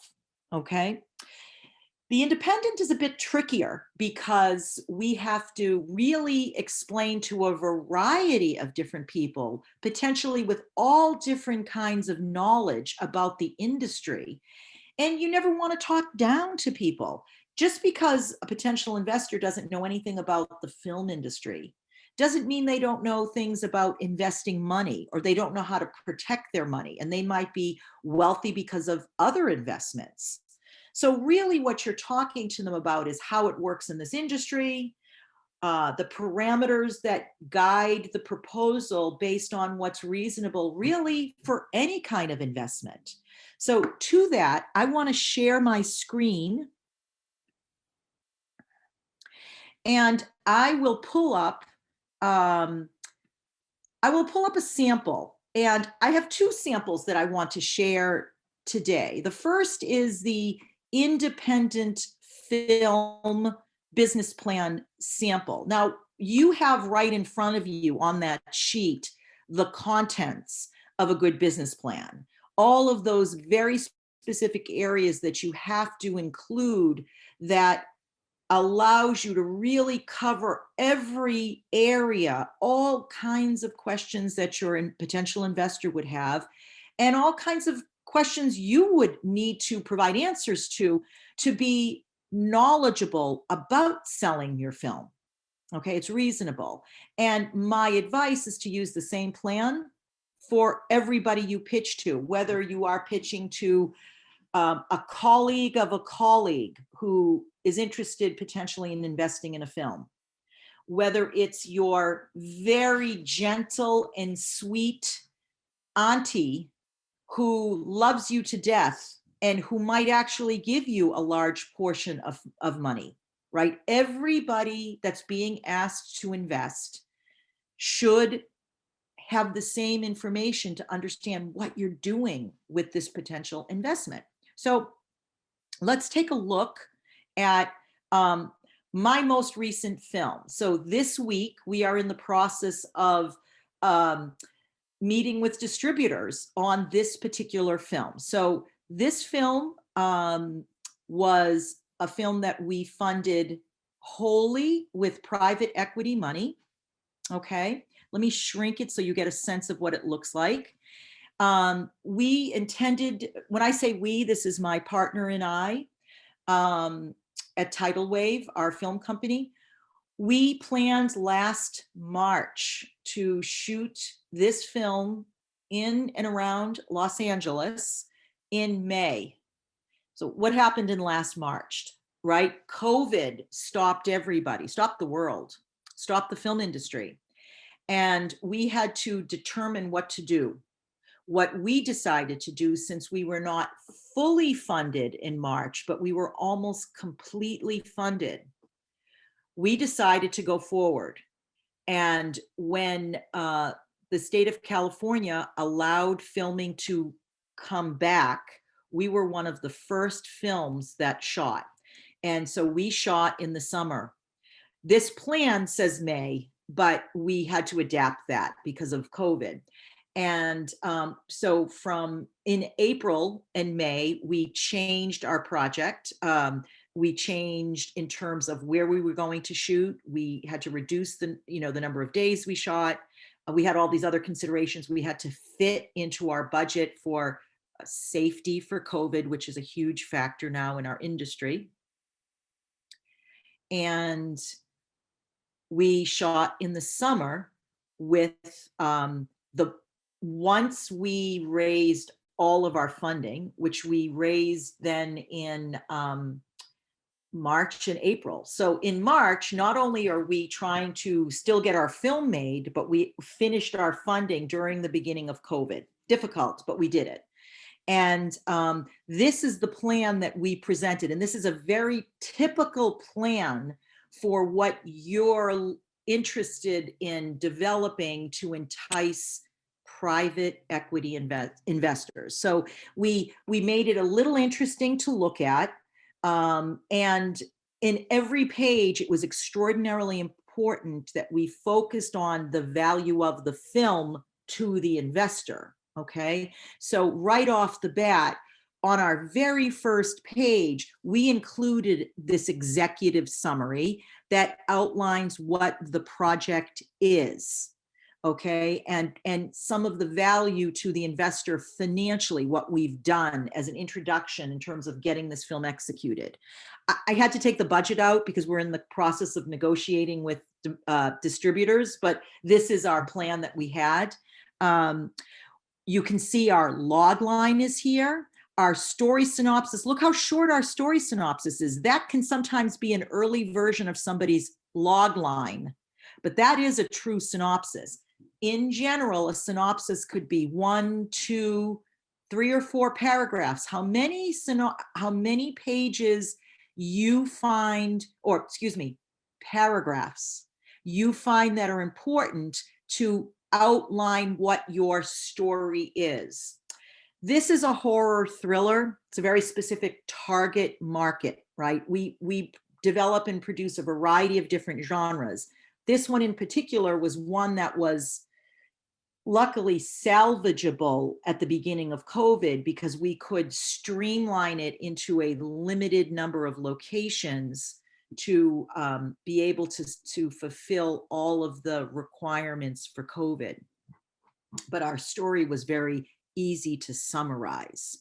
Okay. The independent is a bit trickier because we have to really explain to a variety of different people, potentially with all different kinds of knowledge about the industry. And you never want to talk down to people. Just because a potential investor doesn't know anything about the film industry doesn't mean they don't know things about investing money, or they don't know how to protect their money, and they might be wealthy because of other investments. So really what you're talking to them about is how it works in this industry, the parameters that guide the proposal based on what's reasonable really for any kind of investment. So to that, I want to share my screen, and I will pull up a sample, and I have two samples that I want to share today. The first is the independent film business plan sample. Now, you have right in front of you on that sheet the contents of a good business plan, all of those very specific areas that you have to include that allows you to really cover every area, all kinds of questions that your potential investor would have, and all kinds of questions you would need to provide answers to be knowledgeable about selling your film. Okay, it's reasonable. And my advice is to use the same plan for everybody you pitch to, whether you are pitching to a colleague of a colleague who is interested potentially in investing in a film, whether it's your very gentle and sweet auntie who loves you to death and who might actually give you a large portion of money, right? Everybody that's being asked to invest should have the same information to understand what you're doing with this potential investment. So let's take a look at my most recent film. So this week, we are in the process of meeting with distributors on this particular film. So this film was a film that we funded wholly with private equity money. Okay, let me shrink it so you get a sense of what it looks like. We intended, when I say we, this is my partner and I at Tidal Wave, our film company. We planned last March to shoot this film in and around Los Angeles in May. So what happened in last March, right? COVID stopped everybody, stopped the world, stopped the film industry. And we had to determine what to do. What we decided to do, since we were not fully funded in March, but we were almost completely funded, we decided to go forward. And when the state of California allowed filming to come back, we were one of the first films that shot. And so we shot in the summer. This plan says May, but we had to adapt that because of COVID. And so from in April and May, we changed our project. We changed in terms of where we were going to shoot. We had to reduce the number of days we shot. We had all these other considerations we had to fit into our budget for safety for COVID, which is a huge factor now in our industry. And we shot in the summer with once we raised all of our funding, which we raised then in March and April. So in March, not only are we trying to still get our film made, but we finished our funding during the beginning of COVID. Difficult, but we did it. And this is the plan that we presented. And this is a very typical plan for what you're interested in developing to entice private equity investors. So we made it a little interesting to look at. And in every page, it was extraordinarily important that we focused on the value of the film to the investor. Okay, so right off the bat, on our very first page, we included this executive summary that outlines what the project is. Okay, and some of the value to the investor financially, what we've done as an introduction in terms of getting this film executed. I had to take the budget out because we're in the process of negotiating with distributors, but this is our plan that we had. You can see our log line is here. Our story synopsis, look how short our story synopsis is. That can sometimes be an early version of somebody's log line, but that is a true synopsis. In general, a synopsis could be 1, 2, 3 or 4 paragraphs. How many pages you find, or excuse me, paragraphs you find that are important to outline what your story is. This is a horror thriller. It's a very specific target market, right? We develop and produce a variety of different genres. This one in particular was one that was luckily salvageable at the beginning of COVID because we could streamline it into a limited number of locations to be able to fulfill all of the requirements for COVID. But our story was very easy to summarize.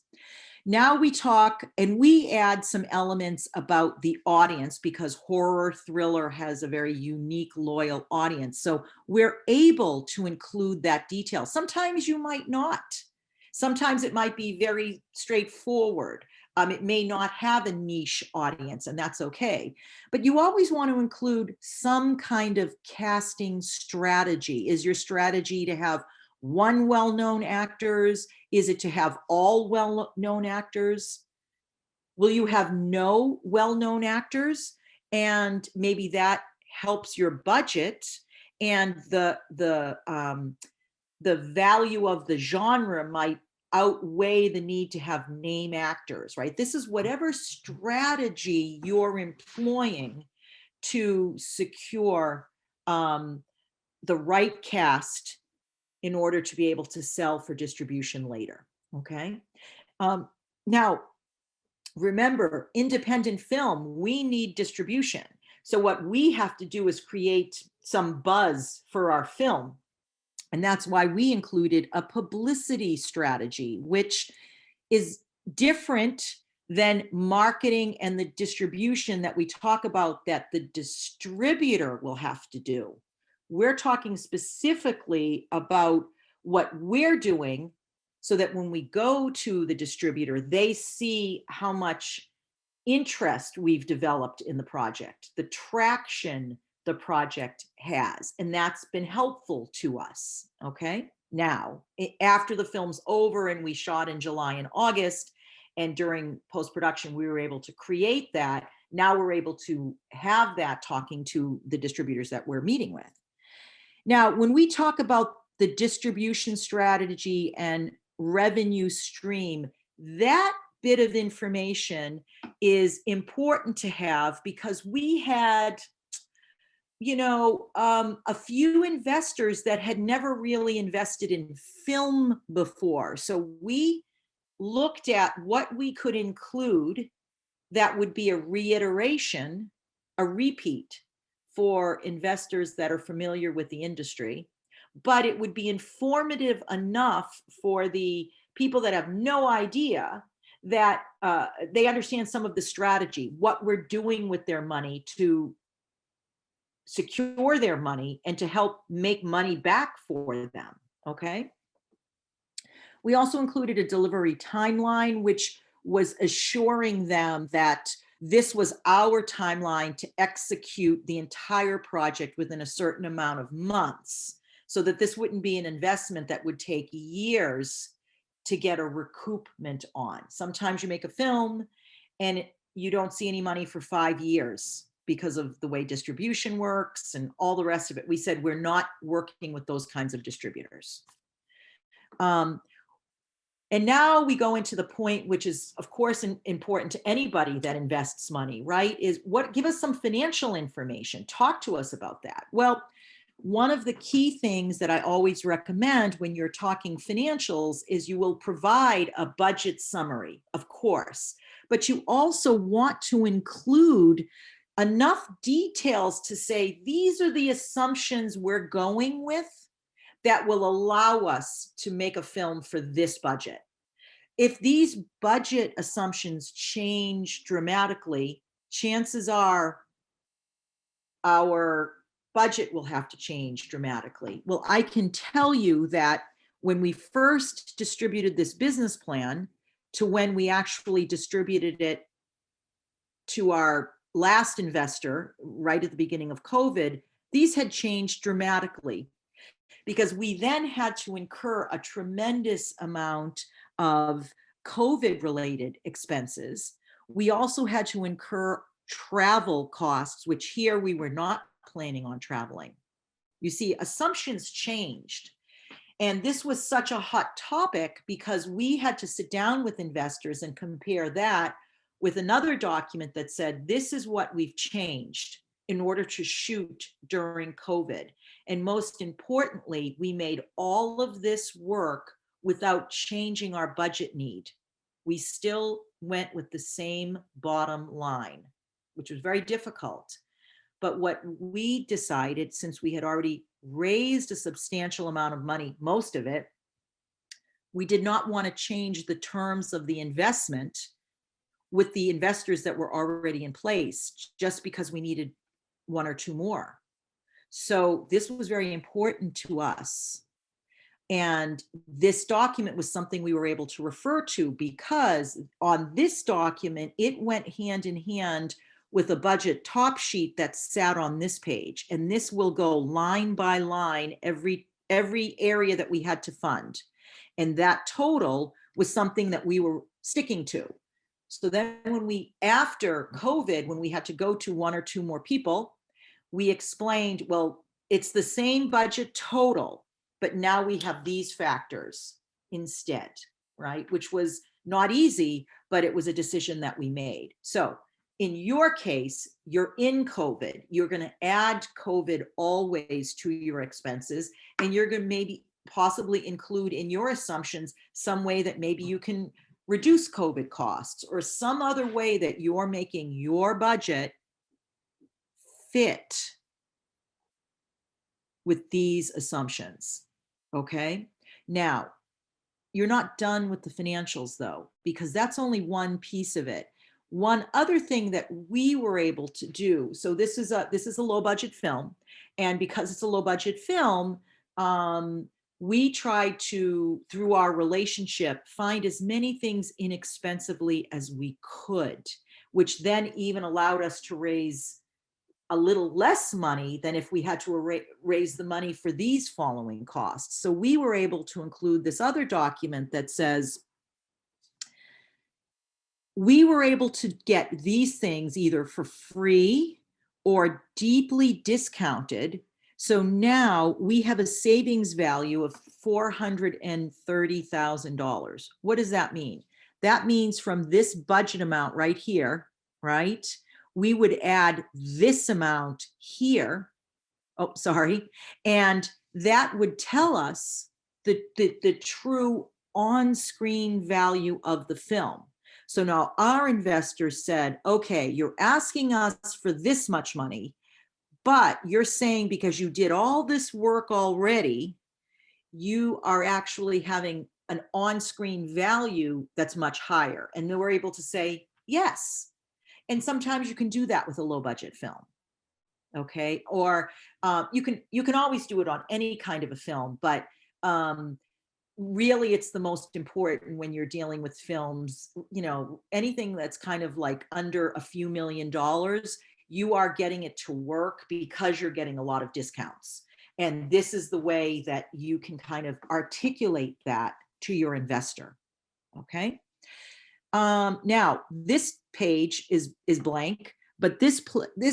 Now we talk and we add some elements about the audience because horror thriller has a very unique, loyal audience. So we're able to include that detail. Sometimes you might not. Sometimes it might be very straightforward. It may not have a niche audience, and that's okay. But you always want to include some kind of casting strategy. Is your strategy to have one well-known actors? Is it to have all well-known actors? Will you have no well-known actors? And maybe that helps your budget and the value of the genre might outweigh the need to have name actors, right? This is whatever strategy you're employing to secure the right cast in order to be able to sell for distribution later, okay? Now, remember, independent film, we need distribution. So what we have to do is create some buzz for our film. And that's why we included a publicity strategy, which is different than marketing and the distribution that we talk about that the distributor will have to do. We're talking specifically about what we're doing so that when we go to the distributor, they see how much interest we've developed in the project, the traction the project has, and that's been helpful to us, okay? Now, after the film's over and we shot in July and August, and during post-production, we were able to create that. Now we're able to have that talking to the distributors that we're meeting with. Now, when we talk about the distribution strategy and revenue stream, that bit of information is important to have because we had, a few investors that had never really invested in film before. So we looked at what we could include that would be a reiteration, a repeat for investors that are familiar with the industry, but it would be informative enough for the people that have no idea that they understand some of the strategy, what we're doing with their money to secure their money and to help make money back for them, okay? We also included a delivery timeline, which was assuring them that this was our timeline to execute the entire project within a certain amount of months, so that this wouldn't be an investment that would take years to get a recoupment on. Sometimes you make a film and you don't see any money for 5 years because of the way distribution works and all the rest of it. We said we're not working with those kinds of distributors. And now we go into the point, which is, of course, important to anybody that invests money, right? Is give us some financial information. Talk to us about that. Well, one of the key things that I always recommend when you're talking financials is you will provide a budget summary, of course, but you also want to include enough details to say, these are the assumptions we're going with that will allow us to make a film for this budget. If these budget assumptions change dramatically, chances are our budget will have to change dramatically. Well, I can tell you that when we first distributed this business plan to when we actually distributed it to our last investor right at the beginning of COVID, these had changed dramatically because we then had to incur a tremendous amount of COVID-related expenses. We also had to incur travel costs, which here we were not planning on traveling. You see, assumptions changed. And this was such a hot topic because we had to sit down with investors and compare that with another document that said, this is what we've changed in order to shoot during COVID. And most importantly, we made all of this work without changing our budget need. We still went with the same bottom line, which was very difficult. But what we decided, since we had already raised a substantial amount of money, most of it, we did not want to change the terms of the investment with the investors that were already in place just because we needed one or two more. So this was very important to us. And this document was something we were able to refer to because on this document, it went hand in hand with a budget top sheet that sat on this page. And this will go line by line, every area that we had to fund. And that total was something that we were sticking to. So then when we, after COVID, when we had to go to one or two more people, we explained, well, it's the same budget total, but now we have these factors instead, right? Which was not easy, but it was a decision that we made. So in your case, you're in COVID, you're going to add COVID always to your expenses, and you're going to maybe possibly include in your assumptions some way that maybe you can reduce COVID costs or some other way that you're making your budget fit with these assumptions. Okay. Now, you're not done with the financials though, because that's only one piece of it. One other thing that we were able to do, so this is a low budget film, and because it's a low budget film, we tried to, through our relationship, find as many things inexpensively as we could, which then even allowed us to raise a little less money than if we had to raise the money for these following costs. So we were able to include this other document that says, we were able to get these things either for free or deeply discounted. So now we have a savings value of $430,000. What does that mean? That means from this budget amount right here, right? We would add this amount here. Oh, sorry. And that would tell us the true on-screen value of the film. So now our investors said, okay, you're asking us for this much money, but you're saying because you did all this work already, you are actually having an on-screen value that's much higher. And then we're able to say, yes. And sometimes you can do that with a low budget film. Okay. Or you can always do it on any kind of a film, but really it's the most important when you're dealing with films, you know, anything that's kind of like under a few $1 million, you are getting it to work because you're getting a lot of discounts. And this is the way that you can kind of articulate that to your investor. Okay. Now this page is blank, but this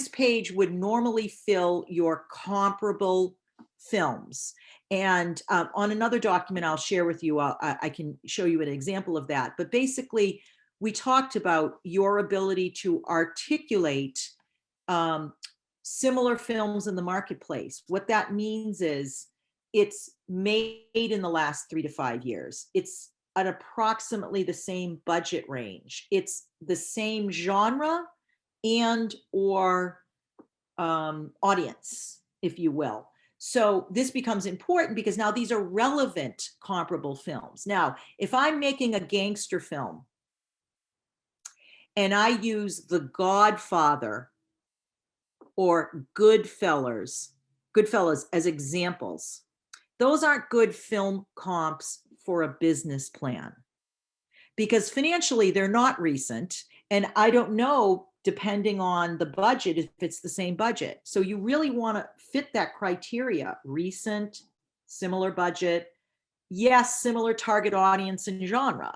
page would normally fill your comparable films. And on another document I'll share with you, I can show you an example of that. But basically, we talked about your ability to articulate similar films in the marketplace. What that means is it's made in the last 3 to 5 years. It's at approximately the same budget range. It's the same genre and or audience, if you will. So this becomes important because now these are relevant comparable films. Now, if I'm making a gangster film and I use The Godfather or Goodfellas as examples, those aren't good film comps for a business plan because financially they're not recent. And I don't know, depending on the budget, if it's the same budget. So you really want to fit that criteria: recent, similar budget, yes, similar target audience and genre.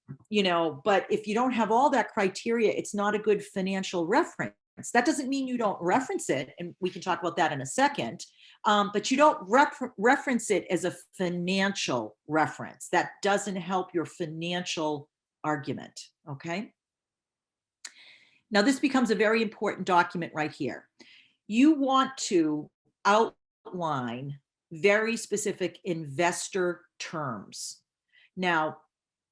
But if you don't have all that criteria, it's not a good financial reference. That doesn't mean you don't reference it, and we can talk about that in a second, but you don't reference it as a financial reference. That doesn't help your financial argument, okay? Now, this becomes a very important document right here. You want to outline very specific investor terms. Now,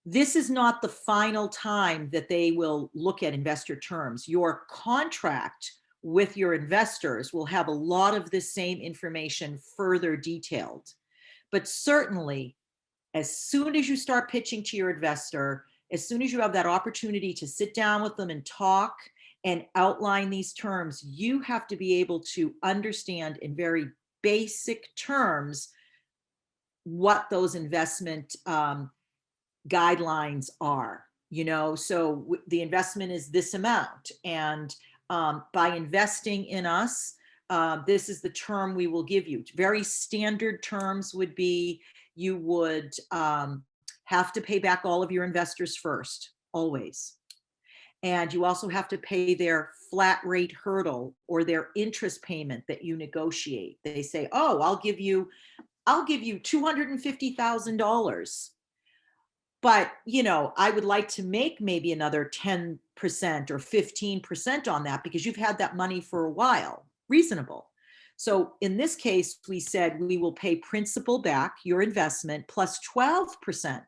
this is not the final time that they will look at investor terms. Your contract with your investors will have a lot of the same information further detailed. But certainly, as soon as you start pitching to your investor, as soon as you have that opportunity to sit down with them and talk and outline these terms, you have to be able to understand in very basic terms what those investment guidelines are. So the investment is this amount, and by investing in us, this is the term we will give you. Very standard terms would be, you would have to pay back all of your investors first, always. And you also have to pay their flat rate hurdle or their interest payment that you negotiate. They say, oh, I'll give you $250,000. But, I would like to make maybe another 10% or 15% on that because you've had that money for a while. Reasonable. So in this case, we said we will pay principal back, your investment, plus 12%.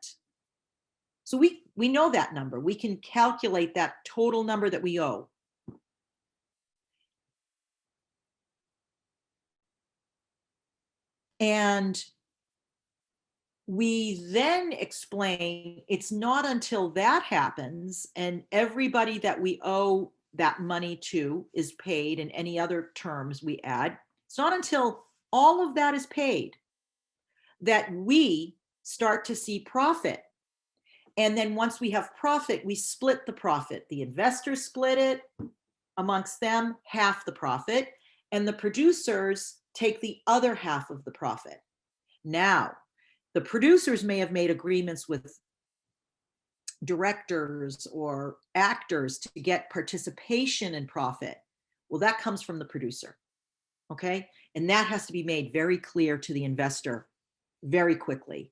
So we know that number. We can calculate that total number that we owe. And we then explain it's not until that happens and everybody that we owe that money to is paid, and any other terms we add, it's not until all of that is paid that we start to see profit. And then once we have profit, we split the profit. The investors split it amongst them, half the profit, and the producers take the other half of the profit. Now, the producers may have made agreements with directors or actors to get participation in profit. Well, that comes from the producer, okay? And that has to be made very clear to the investor very quickly.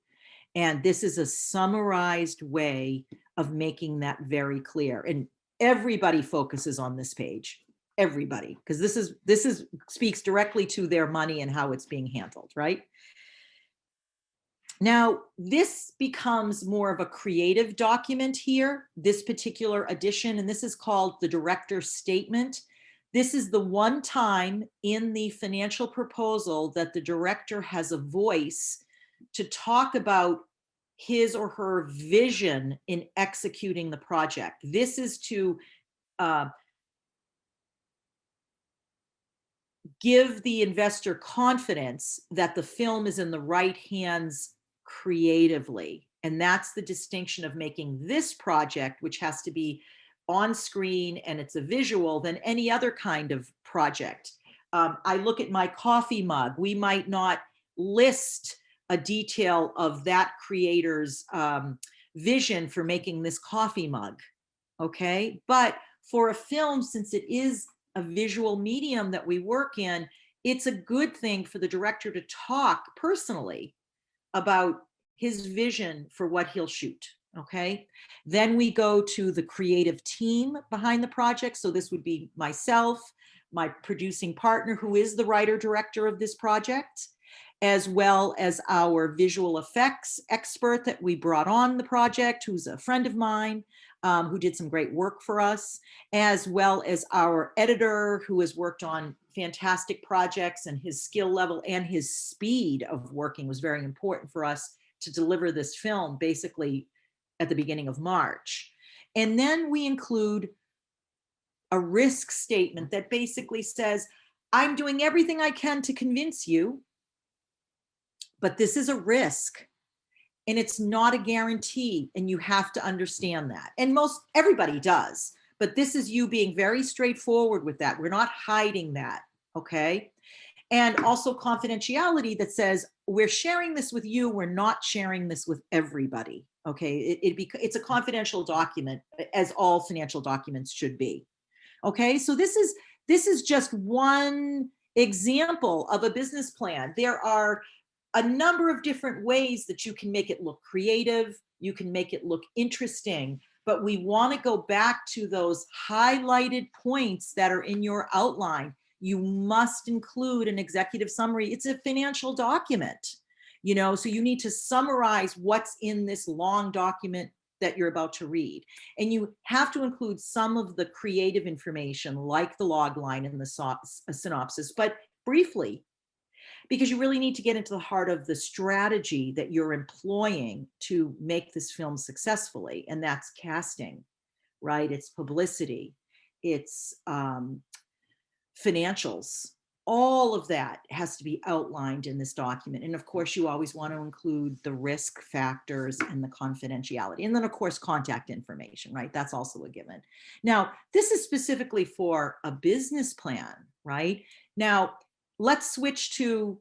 And this is a summarized way of making that very clear. And everybody focuses on this page, everybody, because this speaks directly to their money and how it's being handled, right? Now, this becomes more of a creative document here, this particular edition, and this is called the director's statement. This is the one time in the financial proposal that the director has a voice to talk about his or her vision in executing the project. This is to give the investor confidence that the film is in the right hands creatively. And that's the distinction of making this project, which has to be on screen and it's a visual, than any other kind of project. I look at my coffee mug. We might not list a detail of that creator's vision for making this coffee mug, okay? But for a film, since it is a visual medium that we work in, it's a good thing for the director to talk personally about his vision for what he'll shoot, okay? Then we go to the creative team behind the project. So this would be myself, my producing partner, who is the writer director of this project, as well as our visual effects expert that we brought on the project, who's a friend of mine, who did some great work for us, as well as our editor, who has worked on fantastic projects, and his skill level and his speed of working was very important for us to deliver this film basically at the beginning of March. And then we include a risk statement that basically says, I'm doing everything I can to convince you, but this is a risk and it's not a guarantee, and you have to understand that. And everybody does, but this is you being very straightforward with that. We're not hiding that, okay? And also confidentiality that says, we're sharing this with you, we're not sharing this with everybody, okay? It's a confidential document, as all financial documents should be, okay? So this is just one example of a business plan. There are a number of different ways that you can make it look creative, you can make it look interesting, but we want to go back to those highlighted points that are in your outline. You must include an executive summary. It's a financial document, so you need to summarize what's in this long document that you're about to read. And you have to include some of the creative information like the log line and the synopsis, but briefly, because you really need to get into the heart of the strategy that you're employing to make this film successfully. And that's casting, right? It's publicity, it's financials. All of that has to be outlined in this document. And of course, you always want to include the risk factors and the confidentiality. And then of course, contact information, right? That's also a given. Now, this is specifically for a business plan, right? Now, let's switch to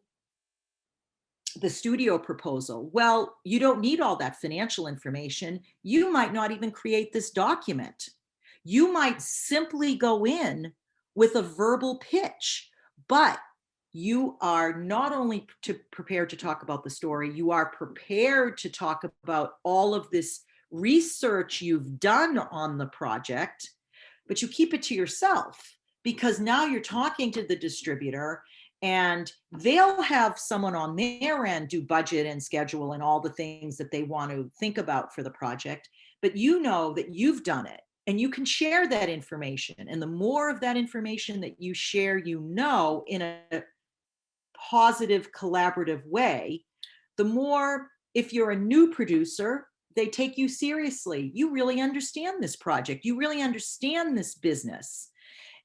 the studio proposal. Well, you don't need all that financial information. You might not even create this document. You might simply go in with a verbal pitch, but you are not only prepared to talk about the story, you are prepared to talk about all of this research you've done on the project, but you keep it to yourself, because now you're talking to the distributor and they'll have someone on their end do budget and schedule and all the things that they want to think about for the project. But you know that you've done it and you can share that information. And the more of that information that you share, in a positive, collaborative way, the more, if you're a new producer, they take you seriously. You really understand this project. You really understand this business.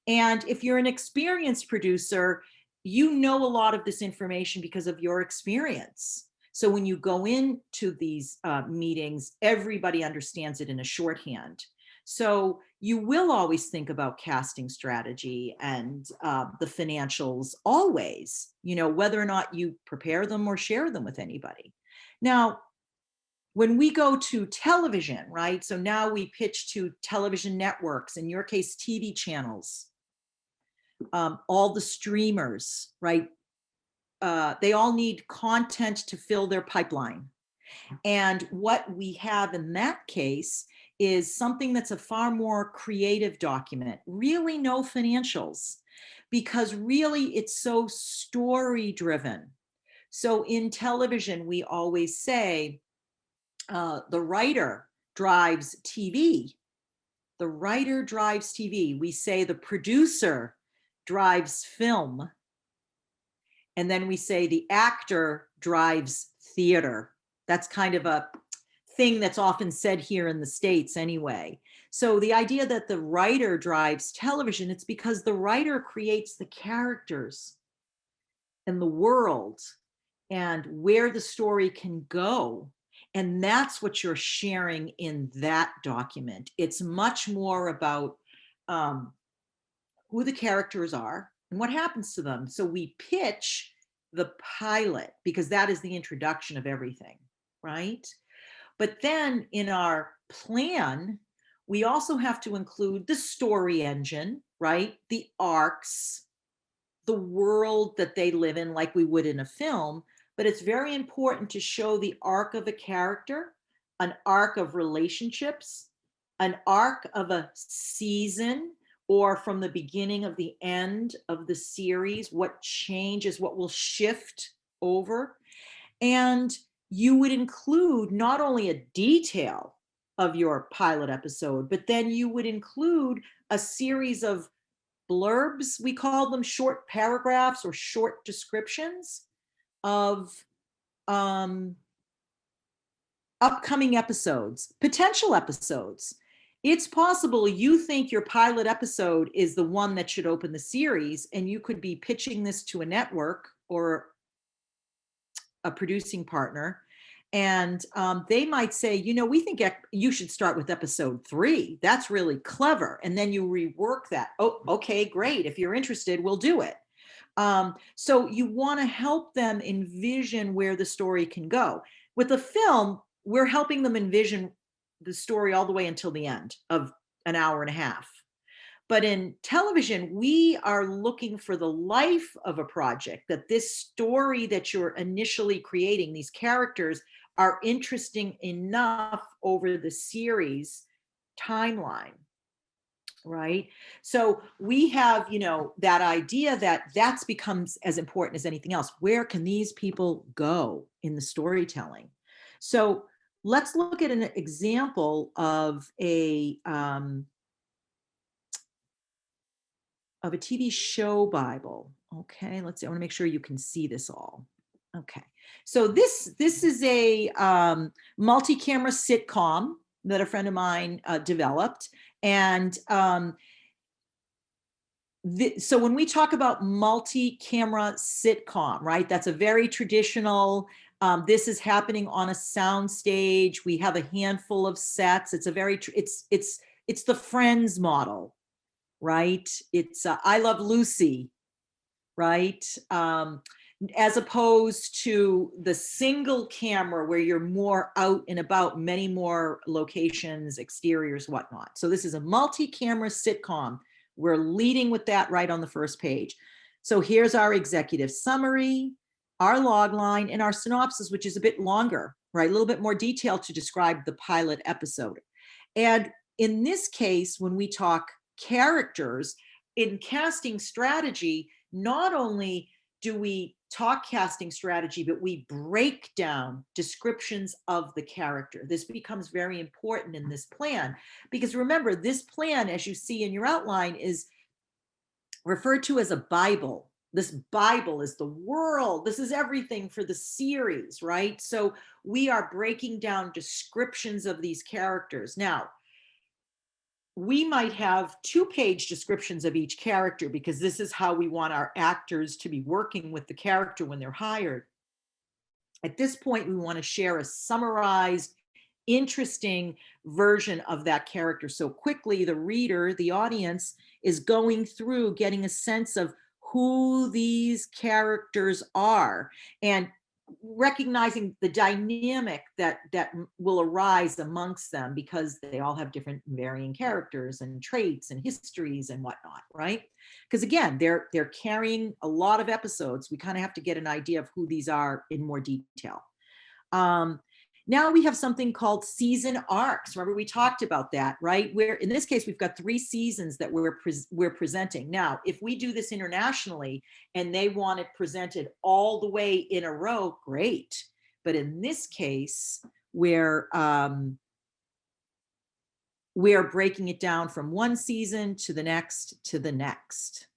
And if you're an experienced producer, you know a lot of this information because of your experience. So when you go into these meetings, everybody understands it in a shorthand. So you will always think about casting strategy and the financials always, whether or not you prepare them or share them with anybody. Now, when we go to television, right? So now we pitch to television networks, in your case, TV channels. All the streamers, right? They all need content to fill their pipeline. And what we have in that case is something that's a far more creative document, really no financials, because really it's so story driven. So in television, we always say the writer drives TV. The writer drives TV. We say the producer drives film. And then we say the actor drives theater. That's kind of a thing that's often said here in the States anyway. So the idea that the writer drives television, it's because the writer creates the characters and the world and where the story can go. And that's what you're sharing in that document. It's much more about who the characters are and what happens to them. So we pitch the pilot because that is the introduction of everything, right? But then in our plan, we also have to include the story engine, right? The arcs, the world that they live in, like we would in a film. But it's very important to show the arc of a character, an arc of relationships, an arc of a season, or from the beginning of the end of the series, what changes, what will shift over. And you would include not only a detail of your pilot episode, but then you would include a series of blurbs, we call them, short paragraphs or short descriptions of upcoming episodes, potential episodes. It's possible you think your pilot episode is the one that should open the series, and you could be pitching this to a network or a producing partner, and they might say, you know, we think you should start with episode 3. That's really clever. And then you rework that. Oh, okay, great. If you're interested, we'll do it. So you want to help them envision where the story can go. With a film, we're helping them envision the story all the way until the end of an hour and a half. But in television, we are looking for the life of a project, that this story that you're initially creating, these characters, are interesting enough over the series timeline, right? So we have, you know, that idea that becomes as important as anything else. Where can these people go in the storytelling? So let's look at an example of a TV show Bible. Okay, let's see. I want to make sure you can see this all. Okay, so this is a multi-camera sitcom that a friend of mine developed, and so when we talk about multi-camera sitcom, right? That's a very traditional. This is happening on a sound stage. We have a handful of sets. It's a very it's the Friends model, right? It's I Love Lucy, right? As opposed to the single camera where you're more out and about, many more locations, exteriors, whatnot. So this is a multi-camera sitcom. We're leading with that right on the first page. So here's our executive summary, our log line, and our synopsis, which is a bit longer, right? A little bit more detail to describe the pilot episode. And in this case, when we talk characters in casting strategy, not only do we talk casting strategy, but we break down descriptions of the character. This becomes very important in this plan, because remember, this plan, as you see in your outline, is referred to as a Bible. This Bible is the world. This is everything for the series, right? So we are breaking down descriptions of these characters. Now, we might have 2-page descriptions of each character, because this is how we want our actors to be working with the character when they're hired. At this point, we want to share a summarized, interesting version of that character. So quickly, the reader, the audience, is going through, getting a sense of who these characters are, and recognizing the dynamic that will arise amongst them, because they all have different varying characters and traits and histories and whatnot, right? Because again, they're carrying a lot of episodes. We kind of have to get an idea of who these are in more detail. Now we have something called season arcs. Remember, we talked about that, right? Where in this case, we've got 3 seasons that we're presenting. Now, if we do this internationally and they want it presented all the way in a row, great. But in this case, we're breaking it down from one season to the next to the next.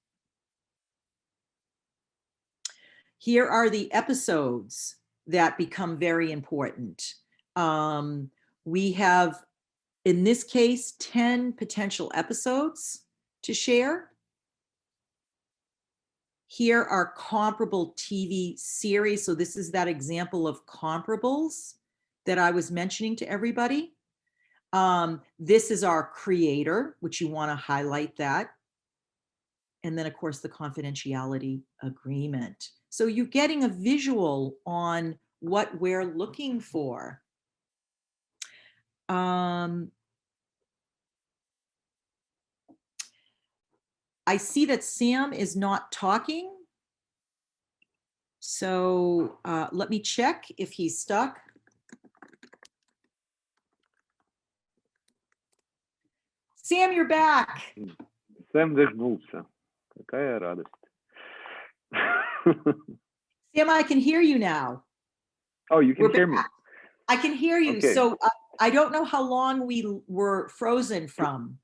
Here are the episodes that become very important. We have, in this case, 10 potential episodes to share. Here are comparable TV series. So this is that example of comparables that I was mentioning to everybody. This is our creator, which you want to highlight that. And then, of course, the confidentiality agreement. So you're getting a visual on what we're looking for. I see that Sam is not talking. So let me check if he's stuck. Sam, you're back. Сэм вернулся. Какая радость. Sam, I can hear you now. Oh, you can We're hear me. back. I can hear you. Okay. So I don't know how long we were frozen from.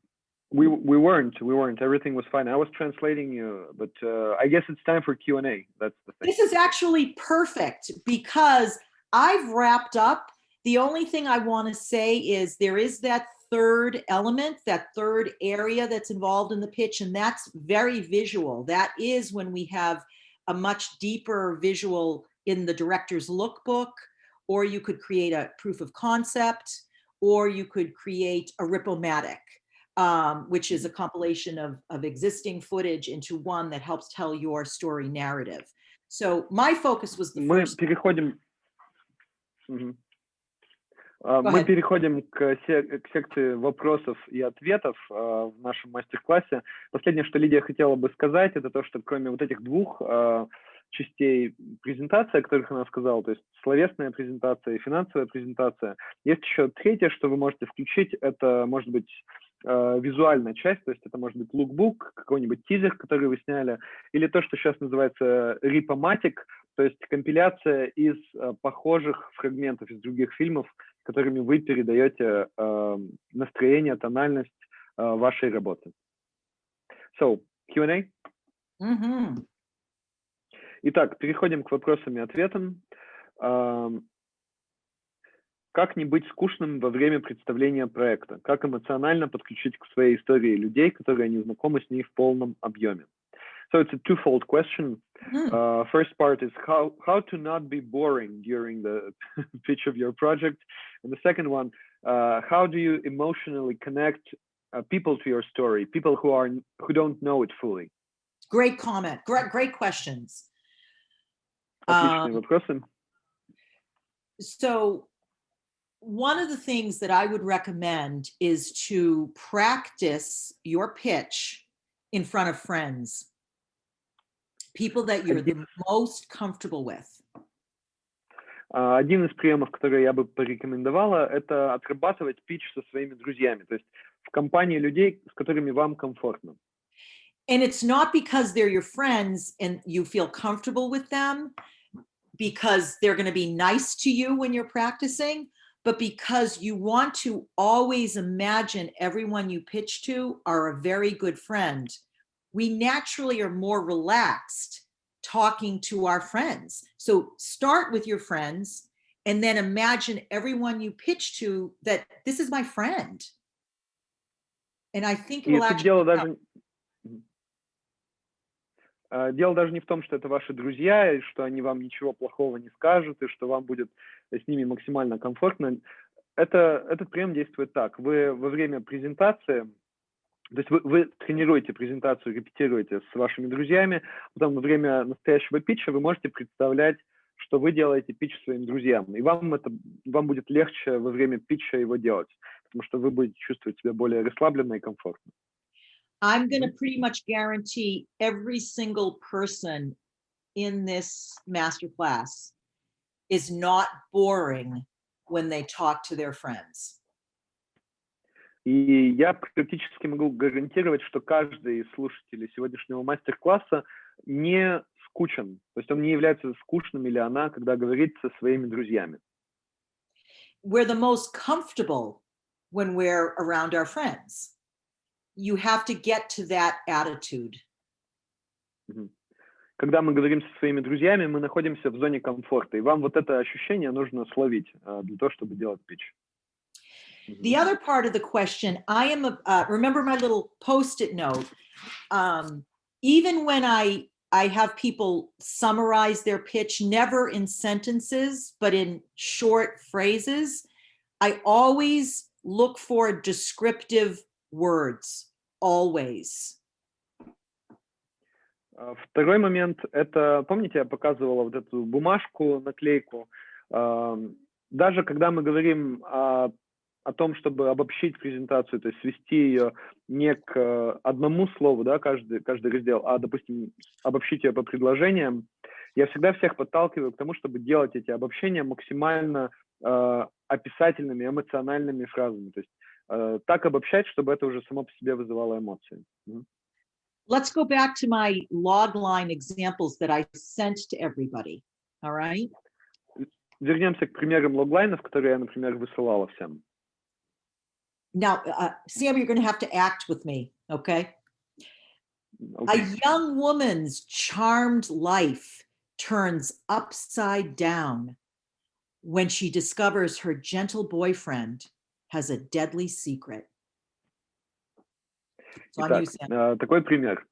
We weren't. Everything was fine. I was translating you, but I guess it's time for Q&A. That's the thing. This is actually perfect because I've wrapped up. The only thing I want to say is there is that third element, that third area that's involved in the pitch, and that's very visual. That is when we have a much deeper visual in the director's lookbook, or you could create a proof of concept, or you could create a rip-o-matic, which is a compilation of existing footage into one that helps tell your story narrative. So my focus was the first. Мы переходим к секции вопросов и ответов в нашем мастер-классе. Последнее, что Лидия хотела бы сказать, это то, что кроме вот этих двух частей презентации, о которых она сказала, то есть словесная презентация и финансовая презентация, есть еще третье, что вы можете включить, это может быть визуальная часть, то есть это может быть лукбук, какой-нибудь тизер, который вы сняли, или то, что сейчас называется rip-o-matic, то есть компиляция из похожих фрагментов из других фильмов, которыми вы передаете настроение, тональность вашей работы. So, Q&A? Mm-hmm. Итак, переходим к вопросам и ответам. Как не быть скучным во время представления проекта? Как эмоционально подключить к своей истории людей, которые не знакомы с ней в полном объеме? So it's a twofold question. First part is how to not be boring during the pitch of your project. And the second one, how do you emotionally connect people to your story, people who don't know it fully? Great comment. Great questions. Отличные вопросы. So one of the things that I would recommend is to practice your pitch in front of friends, people that you're the most comfortable with. Один из приемов, который я бы порекомендовала, это отрабатывать питч со своими друзьями, то есть в компании людей, с которыми вам комфортно. And it's not because they're your friends and you feel comfortable with them, because they're going to be nice to you when you're practicing, but because you want to always imagine everyone you pitch to are a very good friend. We naturally are more relaxed talking to our friends. So start with your friends and then imagine everyone you pitch to that this is my friend. And I think it will actually Дело даже не в том, что это ваши друзья, и что они вам ничего плохого не скажут, и что вам будет с ними максимально комфортно. Этот прием действует так. Вы во время презентации, то есть вы тренируете презентацию, репетируете с вашими друзьями, потом во время настоящего питча вы можете представлять, что вы делаете питч своим друзьям. И вам будет легче во время питча его делать, потому что вы будете чувствовать себя более расслабленно и комфортно. I'm going to pretty much guarantee every single person in this masterclass is not boring when they talk to their friends. И я практически могу гарантировать, что каждый из слушателей сегодняшнего мастер-класса не скучен. То есть он не является скучным или она, когда говорит со своими друзьями. We're the most comfortable when we're around our friends. You have to get to that attitude. Когда мы говорим со своими друзьями, мы находимся в зоне комфорта, и вам вот это ощущение нужно словить для того, чтобы делать питч. The other part of the question, I am remember my little post-it note. Even when I have people summarize their pitch, never in sentences, but in short phrases, I always look for descriptive words, always. Второй момент, это, помните, я показывала вот эту бумажку, наклейку. Даже когда мы говорим о том, чтобы обобщить презентацию, то есть свести ее не к одному слову, да, каждый раздел, а, допустим, обобщить ее по предложениям, я всегда всех подталкиваю к тому, чтобы делать эти обобщения максимально описательными, эмоциональными фразами. То есть так обобщать, чтобы это уже само по себе вызывало эмоции. let's go back to my logline examples that I sent to everybody. All right. Вернемся к примерам логлайнов, которые я, например, высылала всем. Now, Sam, you're going to have to act with me, okay? Okay. A young woman's charmed life turns upside down when she discovers her gentle boyfriend has a deadly secret. So Итак, такой пример.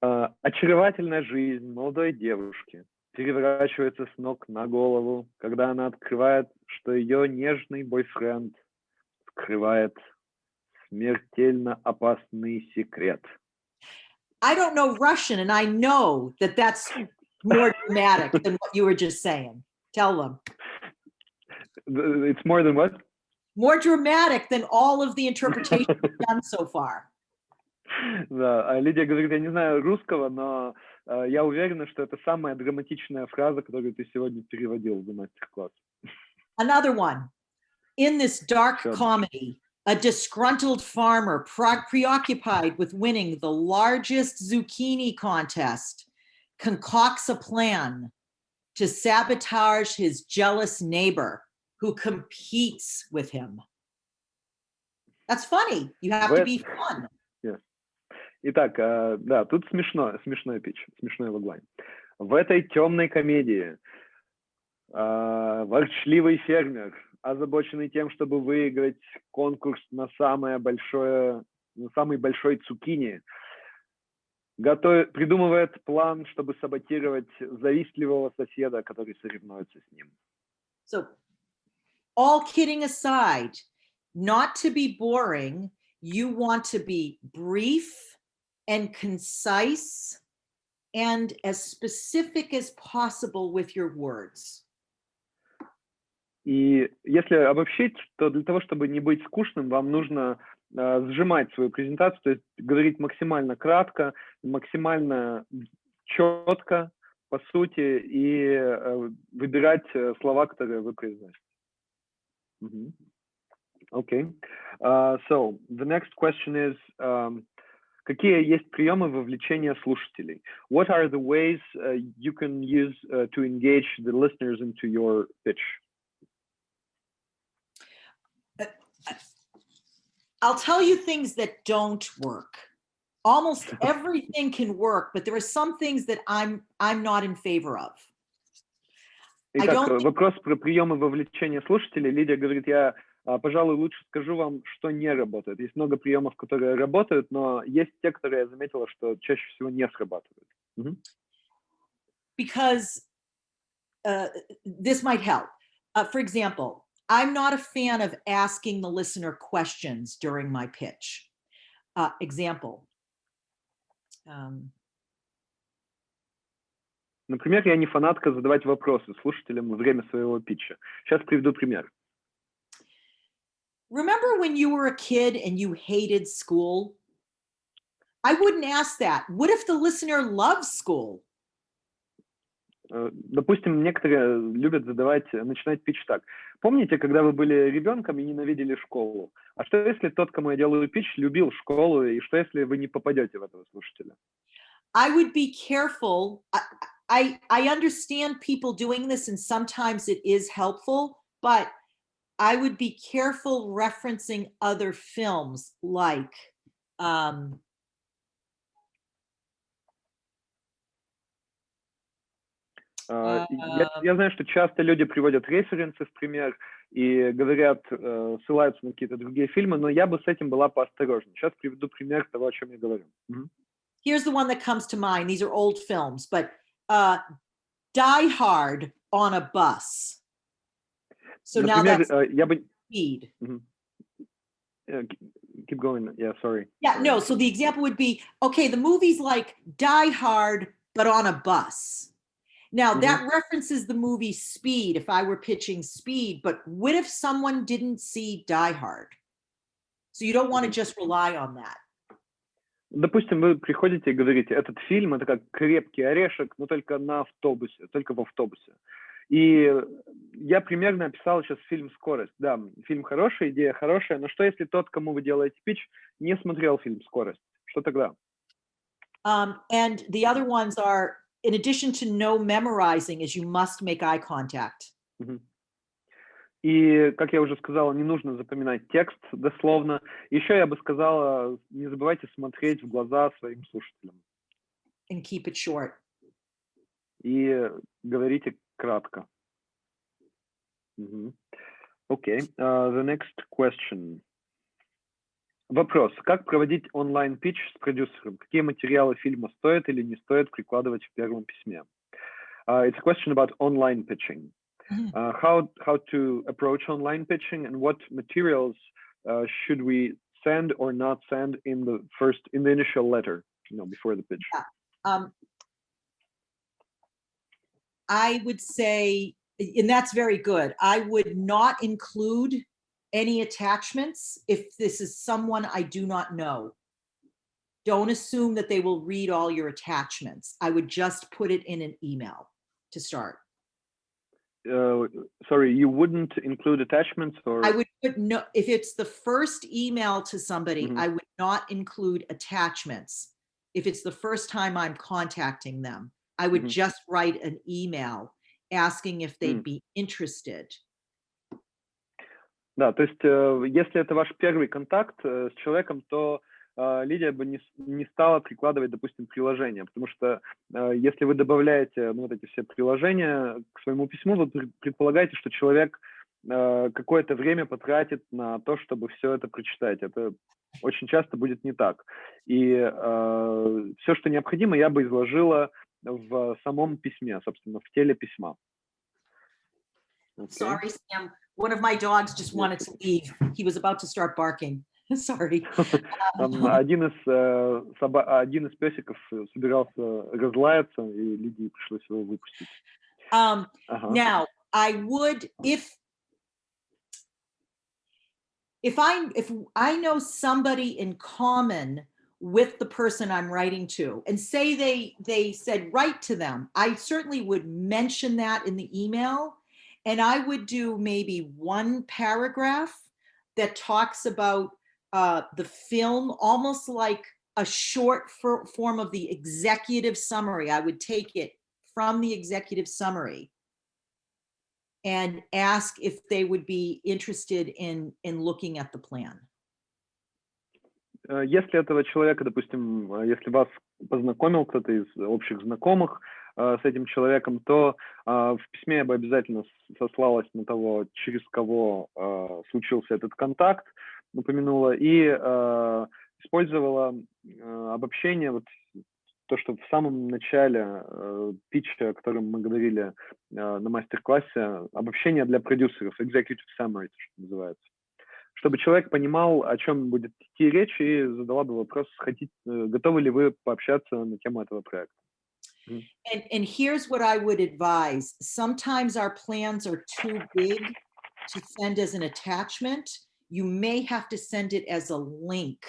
Очаровательная жизнь молодой девушки переворачивается с ног на голову, когда она открывает, что ее нежный бойфренд скрывает смертельно опасный секрет. I don't know Russian, and I know that that's more dramatic than what you were just saying. Tell them. It's more than what? More dramatic than all of the interpretations we've done so far. Да, Лидия говорит, я не знаю русского, но я уверена, что это самая драматичная фраза, которую ты сегодня переводил в мастер-класс. Another one. In this dark comedy, a disgruntled farmer preoccupied with winning the largest zucchini contest concocts a plan to sabotage his jealous neighbor who competes with him. That's funny. You have to be fun. Итак, да, тут смешной питч, смешной логлайн. В этой темной комедии ворчливый фермер, озабоченный тем, чтобы выиграть конкурс на самый большой цукини, придумывает план, чтобы саботировать завистливого соседа, который соревнуется с ним. So, all kidding aside, not to be boring, you want to be brief and concise and as specific as possible with your words. И если обобщить, то для того, чтобы не быть скучным, вам нужно сжимать свою презентацию, то есть говорить максимально кратко, максимально четко, по сути, и выбирать слова, которые вы произносите. Okay. So, the next question is, какие есть приемы вовлечения слушателей? What are the ways you can use to engage the listeners into your pitch? I'll tell you things that don't work. Almost everything can work, but there are some things that I'm not in favor of. Итак, вопрос про приемы вовлечения слушателей. Лидия говорит, я, пожалуй, лучше скажу вам, что не работает. Есть много приемов, которые работают, но есть те, которые я заметила, что чаще всего не срабатывают. Because this might help. For example, I'm not a fan of asking the listener questions during my pitch. Example. Например, я не фанатка задавать вопросы слушателям во время своего питча. Сейчас приведу пример. Remember when you were a kid and you hated school? I wouldn't ask that. What if the listener loves school? Допустим, некоторые любят начинать питч так. Помните, когда вы были ребенком и ненавидели школу? А что если тот, кому я делаю питч, любил школу, и что если вы не попадете в этого слушателя? I would be careful. I understand people doing this, and sometimes it is helpful, but I would be careful referencing other films like я знаю, что часто люди приводят референсы в пример и говорят, ссылаются на какие-то другие фильмы, но я бы с этим была поосторожнее. Сейчас приведу пример того, о чем я говорю. Here's the one that comes to mind. These are old films, but Die Hard on a bus. So Например, now that's я бы... speed. Keep going. Yeah, sorry. Yeah, no. So the example would be, okay, the movie's like Die Hard, but on a bus. Now that references the movie Speed, if I were pitching Speed, but what if someone didn't see Die Hard? So you don't want to just rely on that. Допустим, вы приходите и говорите, этот фильм, это как крепкий орешек, но только на автобусе, только в автобусе. И я примерно описал сейчас фильм «Скорость». Да, фильм хороший, идея хорошая, но что если тот, кому вы делаете питч, не смотрел фильм «Скорость»? что тогда? And the other ones are, in addition to no memorizing, is you must make eye contact. И, как я уже сказала, не нужно запоминать текст дословно. Еще я бы сказала, не забывайте смотреть в глаза своим слушателям. And keep it short. И говорите кратко. Okay. The next question. Вопрос. Как проводить онлайн-питч с продюсером? Какие материалы фильма стоит или не стоит прикладывать в первом письме? It's a question about online pitching. How to approach online pitching and what materials should we send or not send in the initial letter, before the pitch? I would say, and that's very good, I would not include any attachments if this is someone I do not know. Don't assume that they will read all your attachments. I would just put it in an email to start. Sorry, you wouldn't include attachments, or? I would put no, if it's the first email to somebody, I would not include attachments. If it's the first time I'm contacting them, I would just write an email asking if they'd be interested. Да, то есть, если это ваш первый контакт с человеком, то Лидия бы не стала прикладывать, допустим, приложение, потому что если вы добавляете вот эти все приложения к своему письму, вы предполагаете, что человек какое-то время потратит на то, чтобы все это прочитать. Это очень часто будет не так. И все, что необходимо, я бы изложила в самом письме, собственно, в теле письма. Okay. Sorry, Sam. One of my dogs just wanted to leave. He was about to start barking. Sorry. Один из песиков собирался разлаяться, и Лидии пришлось его выпустить. Now, I would, if I know somebody in common with the person I'm writing to, and say they said write to them, I certainly would mention that in the email, and I would do maybe one paragraph that talks about the film, almost like a short form of the executive summary. I would take it from the executive summary and ask if they would be interested in looking at the plan. Если этого человека, допустим, если вас познакомил кто-то из общих знакомых с этим человеком, то в письме я бы обязательно сослалась на того, через кого случился этот контакт, упомянула, и использовала обобщение, вот то, что в самом начале питча, о котором мы говорили на мастер-классе, обобщение для продюсеров, executive summary, что называется. Чтобы человек понимал, о чем будет идти речь, и задала бы вопрос, готовы ли вы пообщаться на тему этого проекта. And here's what I would advise. Sometimes our plans are too big to send as an attachment. You may have to send it as a link.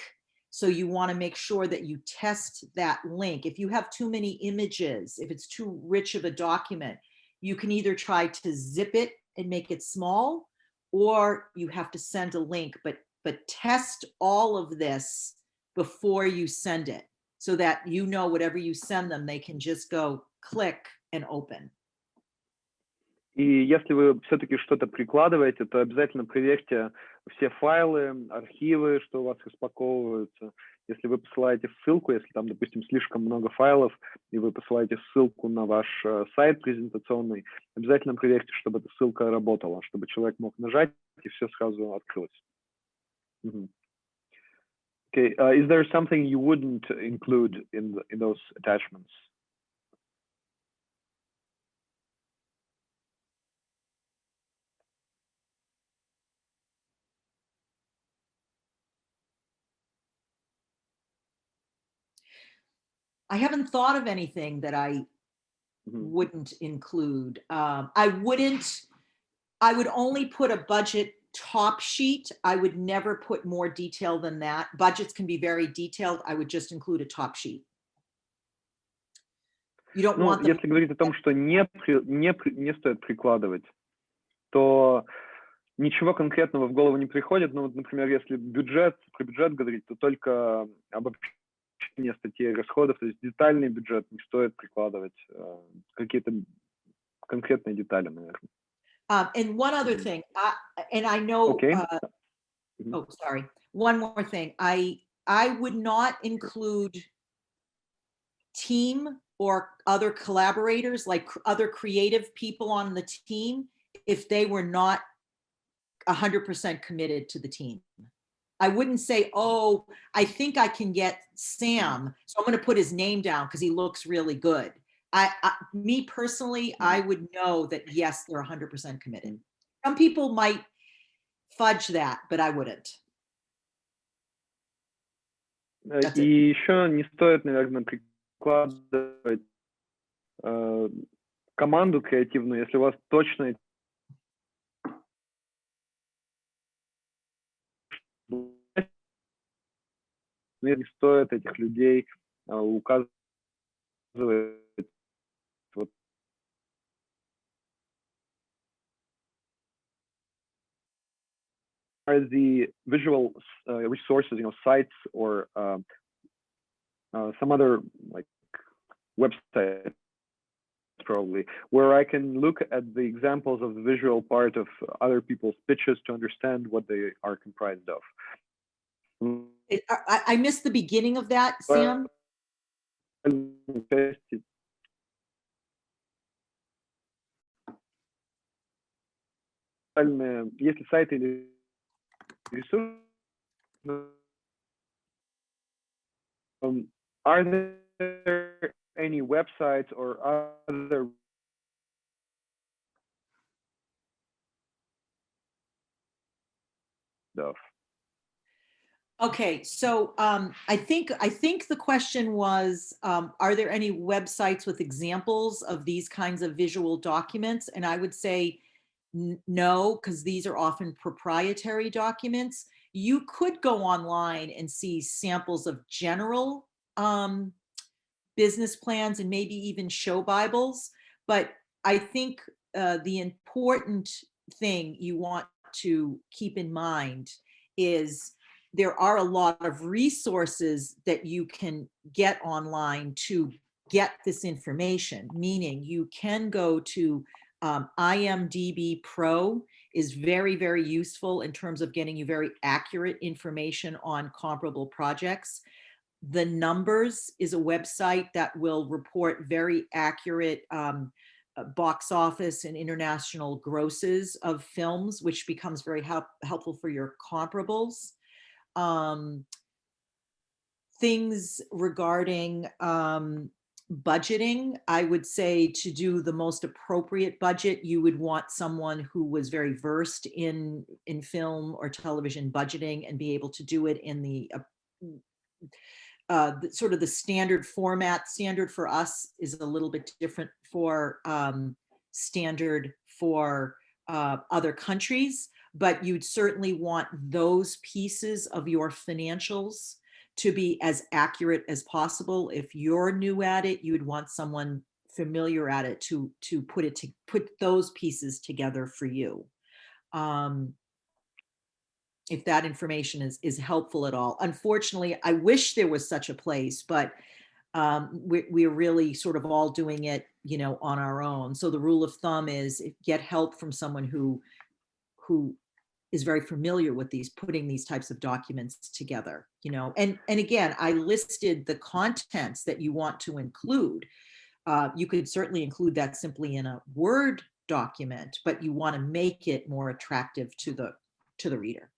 So you want to make sure that you test that link. If you have too many images, if it's too rich of a document, you can either try to zip it and make it small, or you have to send a link, but test all of this before you send it, so that whatever you send them, they can just go click and open. И если вы все-таки что-то прикладываете, то обязательно проверьте все файлы, архивы, что у вас распаковываются. Если вы посылаете ссылку, если там, допустим, слишком много файлов, и вы посылаете ссылку на ваш сайт презентационный, обязательно проверьте, чтобы эта ссылка работала, чтобы человек мог нажать, и все сразу открылось. Okay. Is there something you wouldn't include in those attachments? I haven't thought of anything that I wouldn't include. I would only put a budget top sheet. I would never put more detail than that. Budgets can be very detailed. I would just include a top sheet. You don't want them... Если говорить о том, что не стоит прикладывать, то ничего конкретного в голову не приходит. Ну, вот, например, если про бюджет говорить, то только обобщение статей расходов, то есть детальный бюджет не стоит прикладывать, какие-то конкретные детали, наверное. And one other thing, and I know, Okay. oh, sorry, one more thing. I would not include team or other collaborators, like other creative people on the team, if they were not 100% committed to the team. I wouldn't say, oh, I think I can get Sam, so I'm going to put his name down because he looks really good. Me personally, I would know that, yes, they're 100% committed. Some people might fudge that, but I wouldn't. И еще не стоит, наверное, прикладывать команду креативную, если у вас точно не стоит этих людей указывать вот are the visual resources, sites or some other like website probably where I can look at the examples of the visual part of other people's pitches to understand what they are comprised of. I missed the beginning of that, Sam. Если сайты или ресурсы, are there any websites or other stuff? Okay, so I think the question was, are there any websites with examples of these kinds of visual documents? And I would say no, because these are often proprietary documents. You could go online and see samples of general business plans and maybe even show Bibles. But I think the important thing you want to keep in mind is there are a lot of resources that you can get online to get this information, meaning you can go to IMDb Pro is very, very useful in terms of getting you very accurate information on comparable projects. The Numbers is a website that will report very accurate box office and international grosses of films, which becomes very helpful for your comparables. Things regarding budgeting, I would say to do the most appropriate budget, you would want someone who was very versed in film or television budgeting and be able to do it in the sort of the standard format. Standard for us is a little bit different for standard for other countries, but you'd certainly want those pieces of your financials to be as accurate as possible. If you're new at it, you would want someone familiar at it to put those pieces together for you. If that information is helpful at all. Unfortunately, I wish there was such a place, but we're really sort of all doing it, on our own. So the rule of thumb is get help from someone who is very familiar with putting these types of documents together, and again, I listed the contents that you want to include. You could certainly include that simply in a Word document, but you want to make it more attractive to the reader.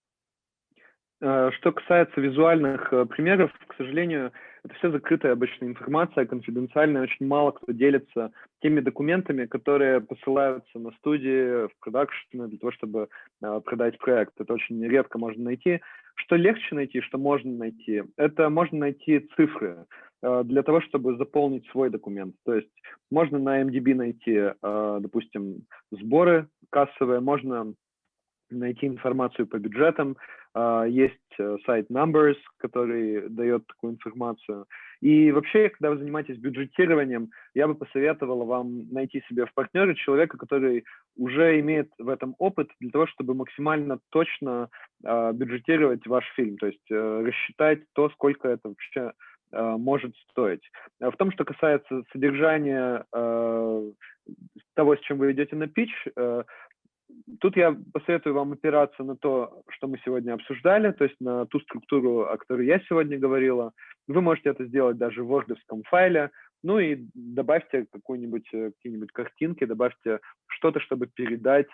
Что касается визуальных примеров, к сожалению, это все закрытая обычная информация, конфиденциальная, очень мало кто делится теми документами, которые посылаются на студии, в продакшн для того, чтобы продать проект. Это очень редко можно найти. Что легче найти, что можно найти, это можно найти цифры для того, чтобы заполнить свой документ. То есть можно на MDB найти, допустим, сборы кассовые, можно найти информацию по бюджетам, есть сайт Numbers, который дает такую информацию. И вообще, когда вы занимаетесь бюджетированием, я бы посоветовала вам найти себе в партнере человека, который уже имеет в этом опыт, для того, чтобы максимально точно бюджетировать ваш фильм, то есть рассчитать то, сколько это вообще может стоить. В том, что касается содержания того, с чем вы идете на питч, тут я посоветую вам опираться на то, что мы сегодня обсуждали, то есть на ту структуру, о которой я сегодня говорила. Вы можете это сделать даже в вордовском файле, ну и добавьте какие-нибудь картинки, добавьте что-то, чтобы передать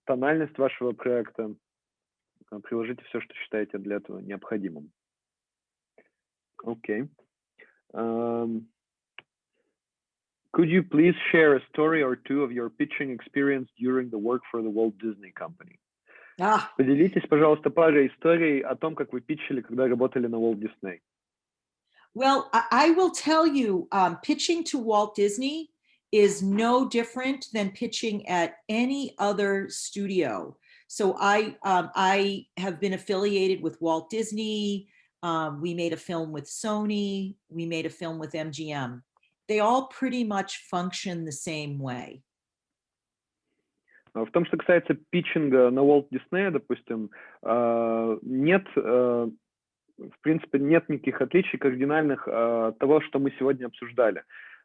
тональность вашего проекта, приложите все, что считаете для этого необходимым. Окей. Could you please share a story or two of your pitching experience during the work for the Walt Disney Company? Поделитесь, пожалуйста, парой историй о том, как вы питчили, когда работали на Walt Disney. Well, I will tell you, pitching to Walt Disney is no different than pitching at any other studio. So I have been affiliated with Walt Disney. We made a film with Sony. We made a film with MGM. They all pretty much function the same way. В том, что касается питчинга на Walt Disney, допустим, нет, в принципе, нет никаких отличий кардинальных от того, что мы сегодня обсуждали.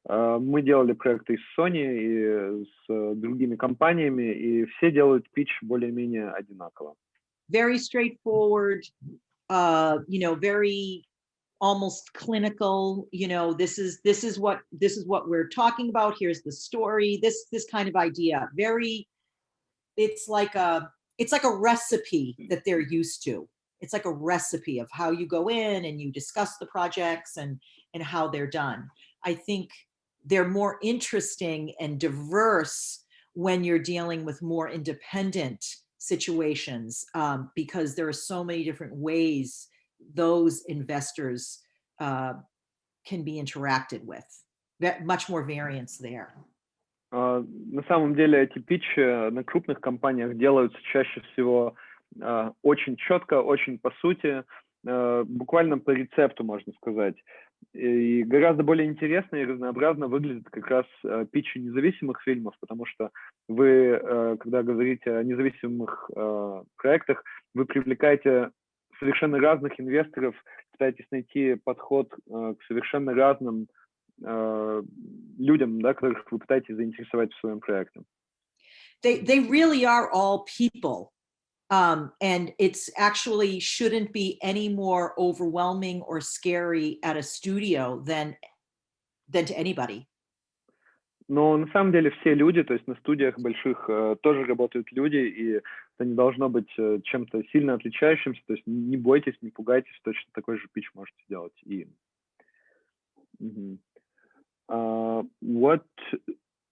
Мы делали проекты и с Sony, и с другими компаниями, и все делают питч более-менее одинаково. Very straightforward, very almost clinical, this is what we're talking about. Here's the story, this kind of idea. It's like a recipe that they're used to. It's like a recipe of how you go in and you discuss the projects and how they're done. I think they're more interesting and diverse when you're dealing with more independent situations, because there are so many different ways those investors can be interacted with. Much more variance there. На самом деле эти питчи на крупных компаниях делаются чаще всего очень четко, очень по сути, буквально по рецепту, можно сказать. И гораздо более интересно и разнообразно выглядит как раз питчи независимых фильмов, потому что вы, когда говорите о независимых проектах, вы привлекаете совершенно разных инвесторов, пытаетесь найти подход к совершенно разным людям, да, которых вы пытаетесь заинтересовать в своем проекте. They really are all people. And it's actually shouldn't be any more overwhelming or scary at a studio than to anybody. Но на самом деле все люди, то есть на студиях больших тоже работают люди, и это не должно быть чем-то сильно отличающимся, то есть не бойтесь, не пугайтесь, точно такой же питч можете сделать и им. What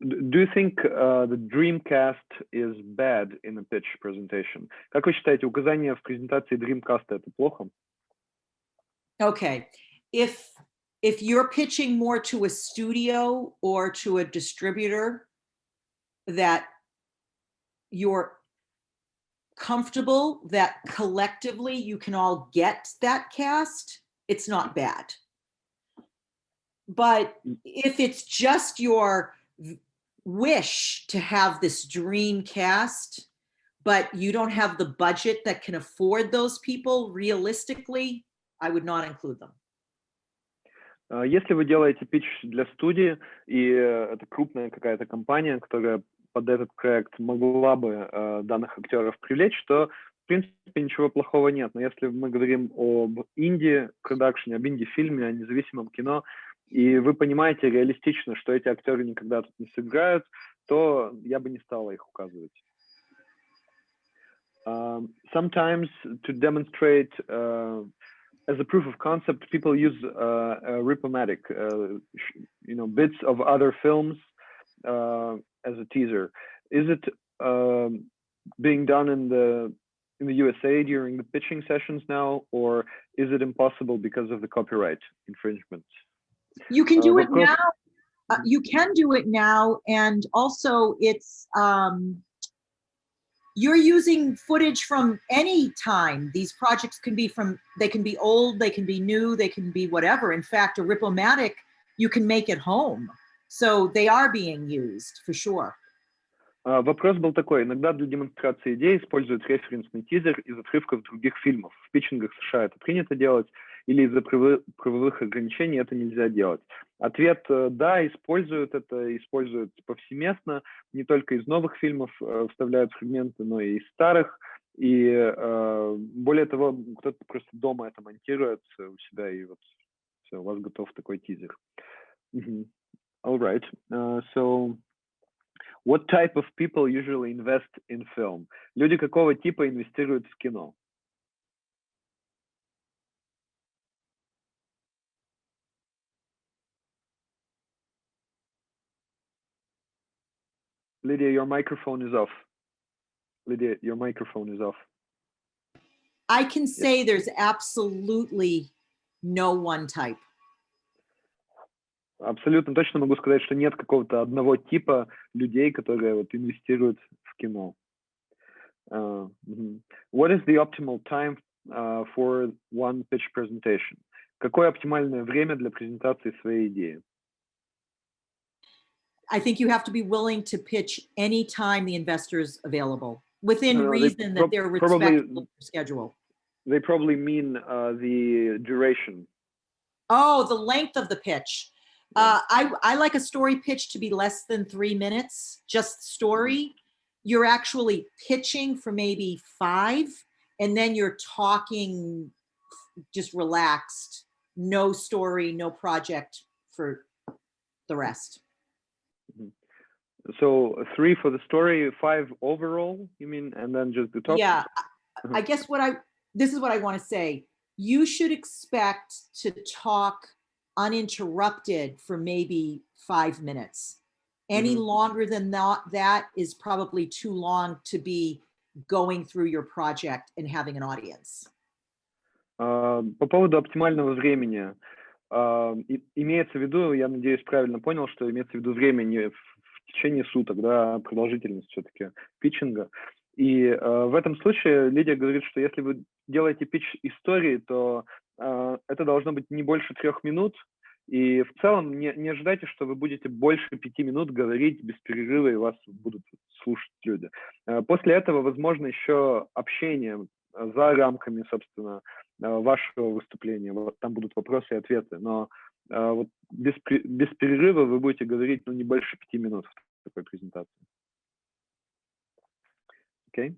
do you think the Dreamcast is bad in a pitch presentation? Как вы считаете, указание в презентации Dreamcast это плохо? Okay, if you're pitching more to a studio or to a distributor that you're comfortable that collectively you can all get that cast, it's not bad. But if it's just your wish to have this dream cast, but you don't have the budget that can afford those people, realistically, I would not include them. Если вы делаете питч для студии, и это крупная какая-то компания, которая под этот проект могла бы данных актеров привлечь, то, в принципе, ничего плохого нет. Но если мы говорим об инди-продакшене, об инди-фильме, о независимом кино, и вы понимаете реалистично, что эти актеры никогда тут не сыграют, то я бы не стала их указывать. Sometimes to demonstrate as a proof of concept, people use a rip-o-matic, bits of other films as a teaser. Is it being done in the USA during the pitching sessions now, or is it impossible because of the copyright infringement? You can do it now. You can do it now, and also it's you're using footage from any time. These projects can be they can be old, they can be new, they can be whatever. In fact, a rip-o-matic, you can make at home. So they are being used, for sure. Вопрос был такой. Иногда для демонстрации идей используют референсный тизер из отрывков других фильмов. В питчингах США это принято делать. или из-за правовых ограничений это нельзя делать? Ответ да, используют это, используют повсеместно, не только из новых фильмов вставляют фрагменты, но и из старых. И более того, кто-то просто дома это монтирует у себя, и вот все, у вас готов такой тизер. All right. So, what type of people usually invest in film? Люди какого типа инвестируют в кино? Lydia, your microphone is off. Lydia, your microphone is off. I can say there's absolutely no one type. Абсолютно точно могу сказать, что нет какого-то одного типа людей, которые вот инвестируют в кино. What is the optimal time for one pitch presentation? Какое оптимальное время для презентации своей идеи? I think you have to be willing to pitch anytime the investor is available, within reason that they're respectful of the schedule. They probably mean the duration. Oh, the length of the pitch. I like a story pitch to be less than 3 minutes, just story. You're actually pitching for maybe 5, and then you're talking just relaxed, no story, no project for the rest. So 3 for the story, 5 overall, you mean, and then just the talk? Yeah, I guess this is what I want to say. You should expect to talk uninterrupted for maybe 5 minutes. Any longer than that is probably too long to be going through your project and having an audience. По поводу оптимального времени. Имеется в виду, я надеюсь, правильно понял, что имеется в виду время не в течение суток, да, продолжительность все-таки питчинга. И в этом случае Лидия говорит, что если вы делаете питч истории, то это должно быть не больше 3 минут. И в целом не ожидайте, что вы будете больше 5 минут говорить без перерыва, и вас будут слушать люди. После этого, возможно, еще общение за рамками, собственно, вашего выступления. Вот там будут вопросы и ответы. Но вот без перерыва вы будете говорить не больше 5 минут в такой презентации. Okay.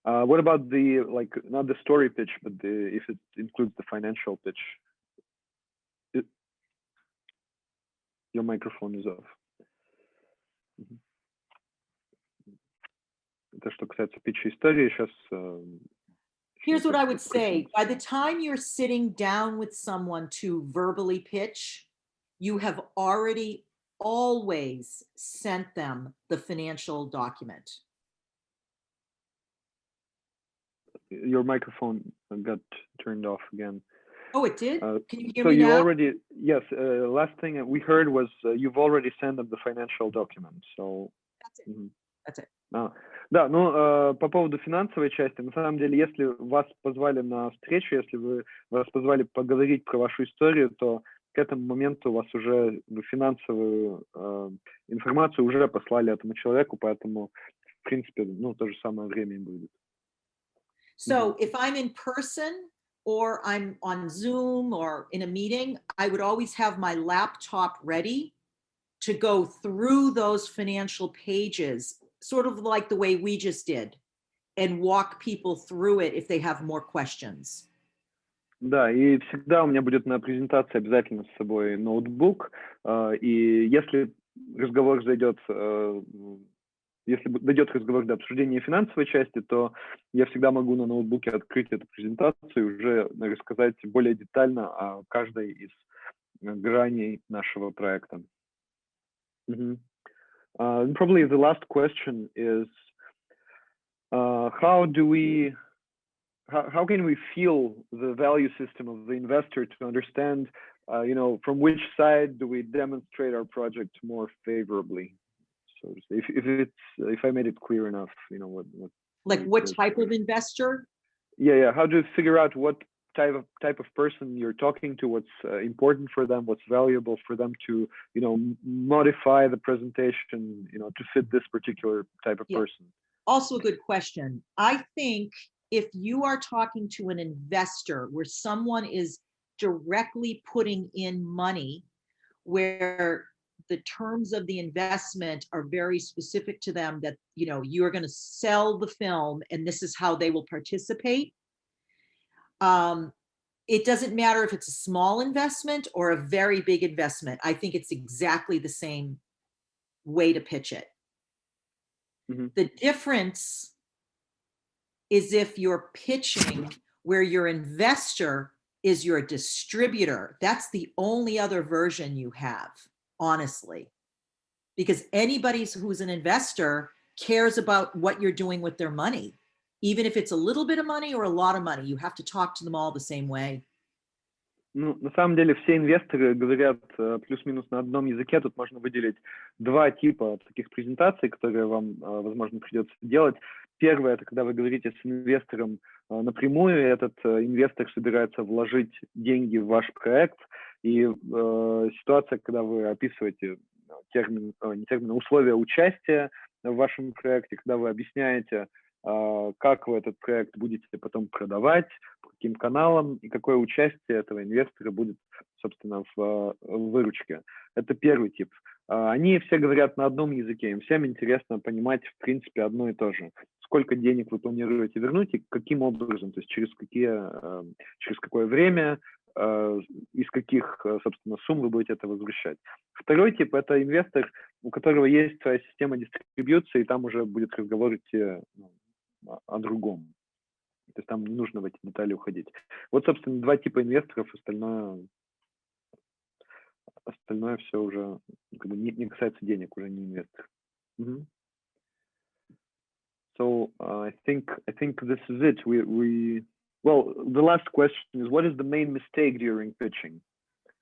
What about not the story pitch, but if it includes the financial pitch? Your microphone is off. Это что касается питча истории, сейчас... Here's what I would say. By the time you're sitting down with someone to verbally pitch, you have already always sent them the financial document. Your microphone got turned off again. Oh, it did? Can you hear so me you now? already, yes, last thing we heard was you've already sent them the financial document. So That's it. That's it. Да, по поводу финансовой части, на самом деле, если вас позвали на встречу, если вас позвали поговорить про вашу историю, то к этому моменту вас уже финансовую информацию уже послали этому человеку, поэтому, в принципе, то же самое время им будет. So if I'm in person or I'm on Zoom or in a meeting, I would always have my laptop ready to go through those financial pages, sort of like the way we just did, and walk people through it if they have more questions. Да, и всегда у меня будет на презентации обязательно с собой ноутбук, и если разговор зайдет, если дойдет разговор до обсуждения финансовой части, то я всегда могу на ноутбуке открыть эту презентацию и уже рассказать более детально о каждой из граней нашего проекта. Probably the last question is, how can we feel the value system of the investor to understand, from which side do we demonstrate our project more favorably? So if I made it clear enough, what what type of investor? Yeah. How do you figure out what type of person you're talking to, what's important for them, what's valuable for them to, modify the presentation, to fit this particular type of person? Also a good question. I think if you are talking to an investor where someone is directly putting in money, where the terms of the investment are very specific to them, that, you know, you are going to sell the film and this is how they will participate. It doesn't matter if it's a small investment or a very big investment. I think it's exactly the same way to pitch it. Mm-hmm. The difference is if you're pitching where your investor is your distributor. That's the only other version you have, honestly, because anybody who's an investor cares about what you're doing with their money. Even if it's a little bit of money or a lot of money, you have to talk to them all the same way. Ну, на самом деле все инвесторы говорят плюс-минус на одном языке. Тут можно выделить два типа таких презентаций, которые вам, возможно, придется делать. Первое – это когда вы говорите с инвестором напрямую, и этот инвестор собирается вложить деньги в ваш проект. И ситуация, когда вы описываете условия участия в вашем проекте, когда вы объясняете, как вы этот проект будете потом продавать, по каким каналам и какое участие этого инвестора будет, собственно, в выручке. Это первый тип. Они все говорят на одном языке, им всем интересно понимать, в принципе, одно и то же. Сколько денег вы планируете вернуть и каким образом, то есть через какое время, из каких, собственно, сумм вы будете это возвращать. Второй тип – это инвестор, у которого есть своя система дистрибьюции, и там уже будет разговор идти о другом. То есть там не нужно в эти детали уходить. Вот, собственно, два типа инвесторов, остальное все уже как бы не касается денег, уже не инвестор. Mm-hmm. So I think this is it. Well, the last question is, what is the main mistake during pitching?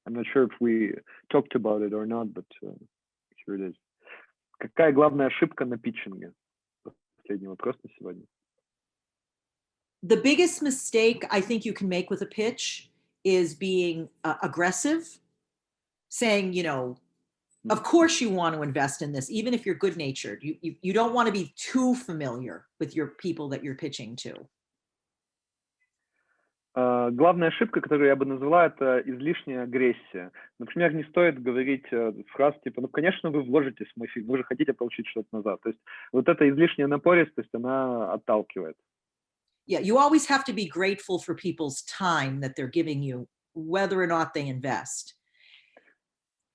I'm not sure if we talked about it or not, but here it is. Какая главная ошибка на питчинге? Последний вопрос на сегодня. The biggest mistake I think you can make with a pitch is being aggressive, saying, you know, of course you want to invest in this, even if you're good-natured. You don't want to be too familiar with your people that you're pitching to. Главная ошибка, которую я бы назвала, это излишняя агрессия. Например, не стоит говорить фраз типа, ну, конечно, вы вложитесь в мой фильм, вы же хотите получить что-то назад. То есть вот эта излишняя напористость, она отталкивает. Yeah, you always have to be grateful for people's time that they're giving you, whether or not they invest.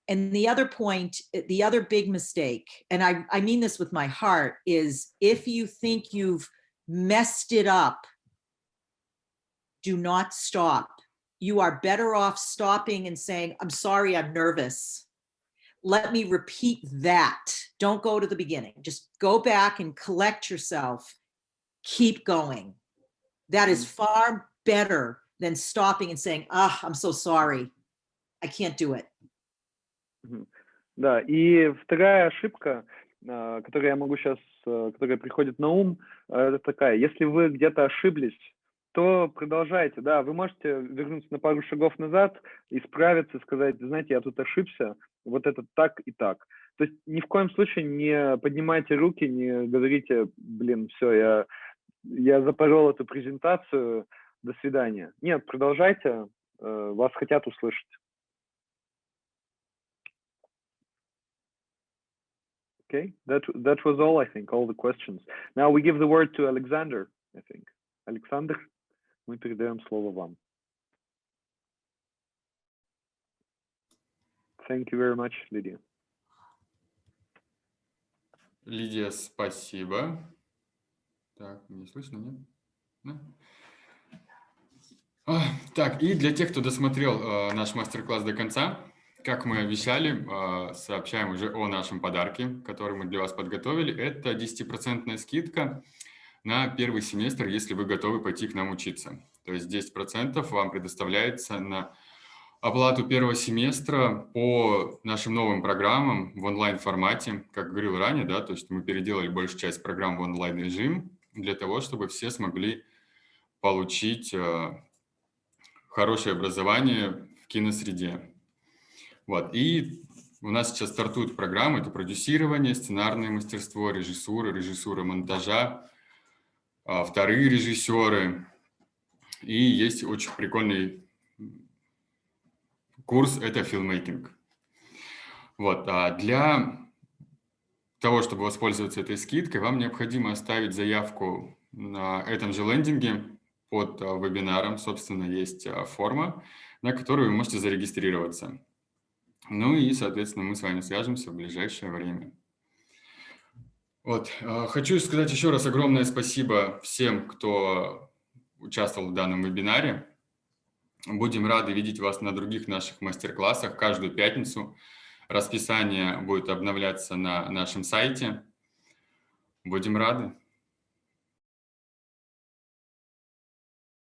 And the other point, the other big mistake, and I mean this with my heart, is if you think you've messed it up, do not stop. You are better off stopping and saying, I'm sorry, I'm nervous. Let me repeat that. Don't go to the beginning. Just go back and collect yourself. Keep going. That is far better than stopping and saying, I'm so sorry. I can't do it. Да, и вторая ошибка, которая приходит на ум, это такая: если вы где-то ошиблись, то продолжайте, да, вы можете вернуться на пару шагов назад, исправиться, сказать, знаете, я тут ошибся, вот это так и так. То есть ни в коем случае не поднимайте руки, не говорите, блин, все, я запорол эту презентацию, до свидания. Нет, продолжайте, вас хотят услышать. Okay, that was all, I think, all the questions. Now we give the word to Alexander, I think. Александр, мы передаем слово вам. Thank you very much, Lydia. Лидия, спасибо. Так, меня слышно, нет? Да? Так, и для тех, кто досмотрел наш мастер-класс до конца, как мы обещали, сообщаем уже о нашем подарке, который мы для вас подготовили. Это 10% скидка на первый семестр, если вы готовы пойти к нам учиться. То есть 10% вам предоставляется на оплату первого семестра по нашим новым программам в онлайн-формате. Как говорил ранее, да, то есть мы переделали большую часть программ в онлайн-режим для того, чтобы все смогли получить хорошее образование в киносреде. Вот. И у нас сейчас стартуют программы, это продюсирование, сценарное мастерство, режиссура монтажа, вторые режиссеры. И есть очень прикольный курс, это filmmaking. Вот, а для того, чтобы воспользоваться этой скидкой, вам необходимо оставить заявку на этом же лендинге под вебинаром. Собственно, есть форма, на которую вы можете зарегистрироваться. Ну и, соответственно, мы с вами свяжемся в ближайшее время. Вот. Хочу сказать еще раз огромное спасибо всем, кто участвовал в данном вебинаре. Будем рады видеть вас на других наших мастер-классах каждую пятницу. Расписание будет обновляться на нашем сайте. Будем рады.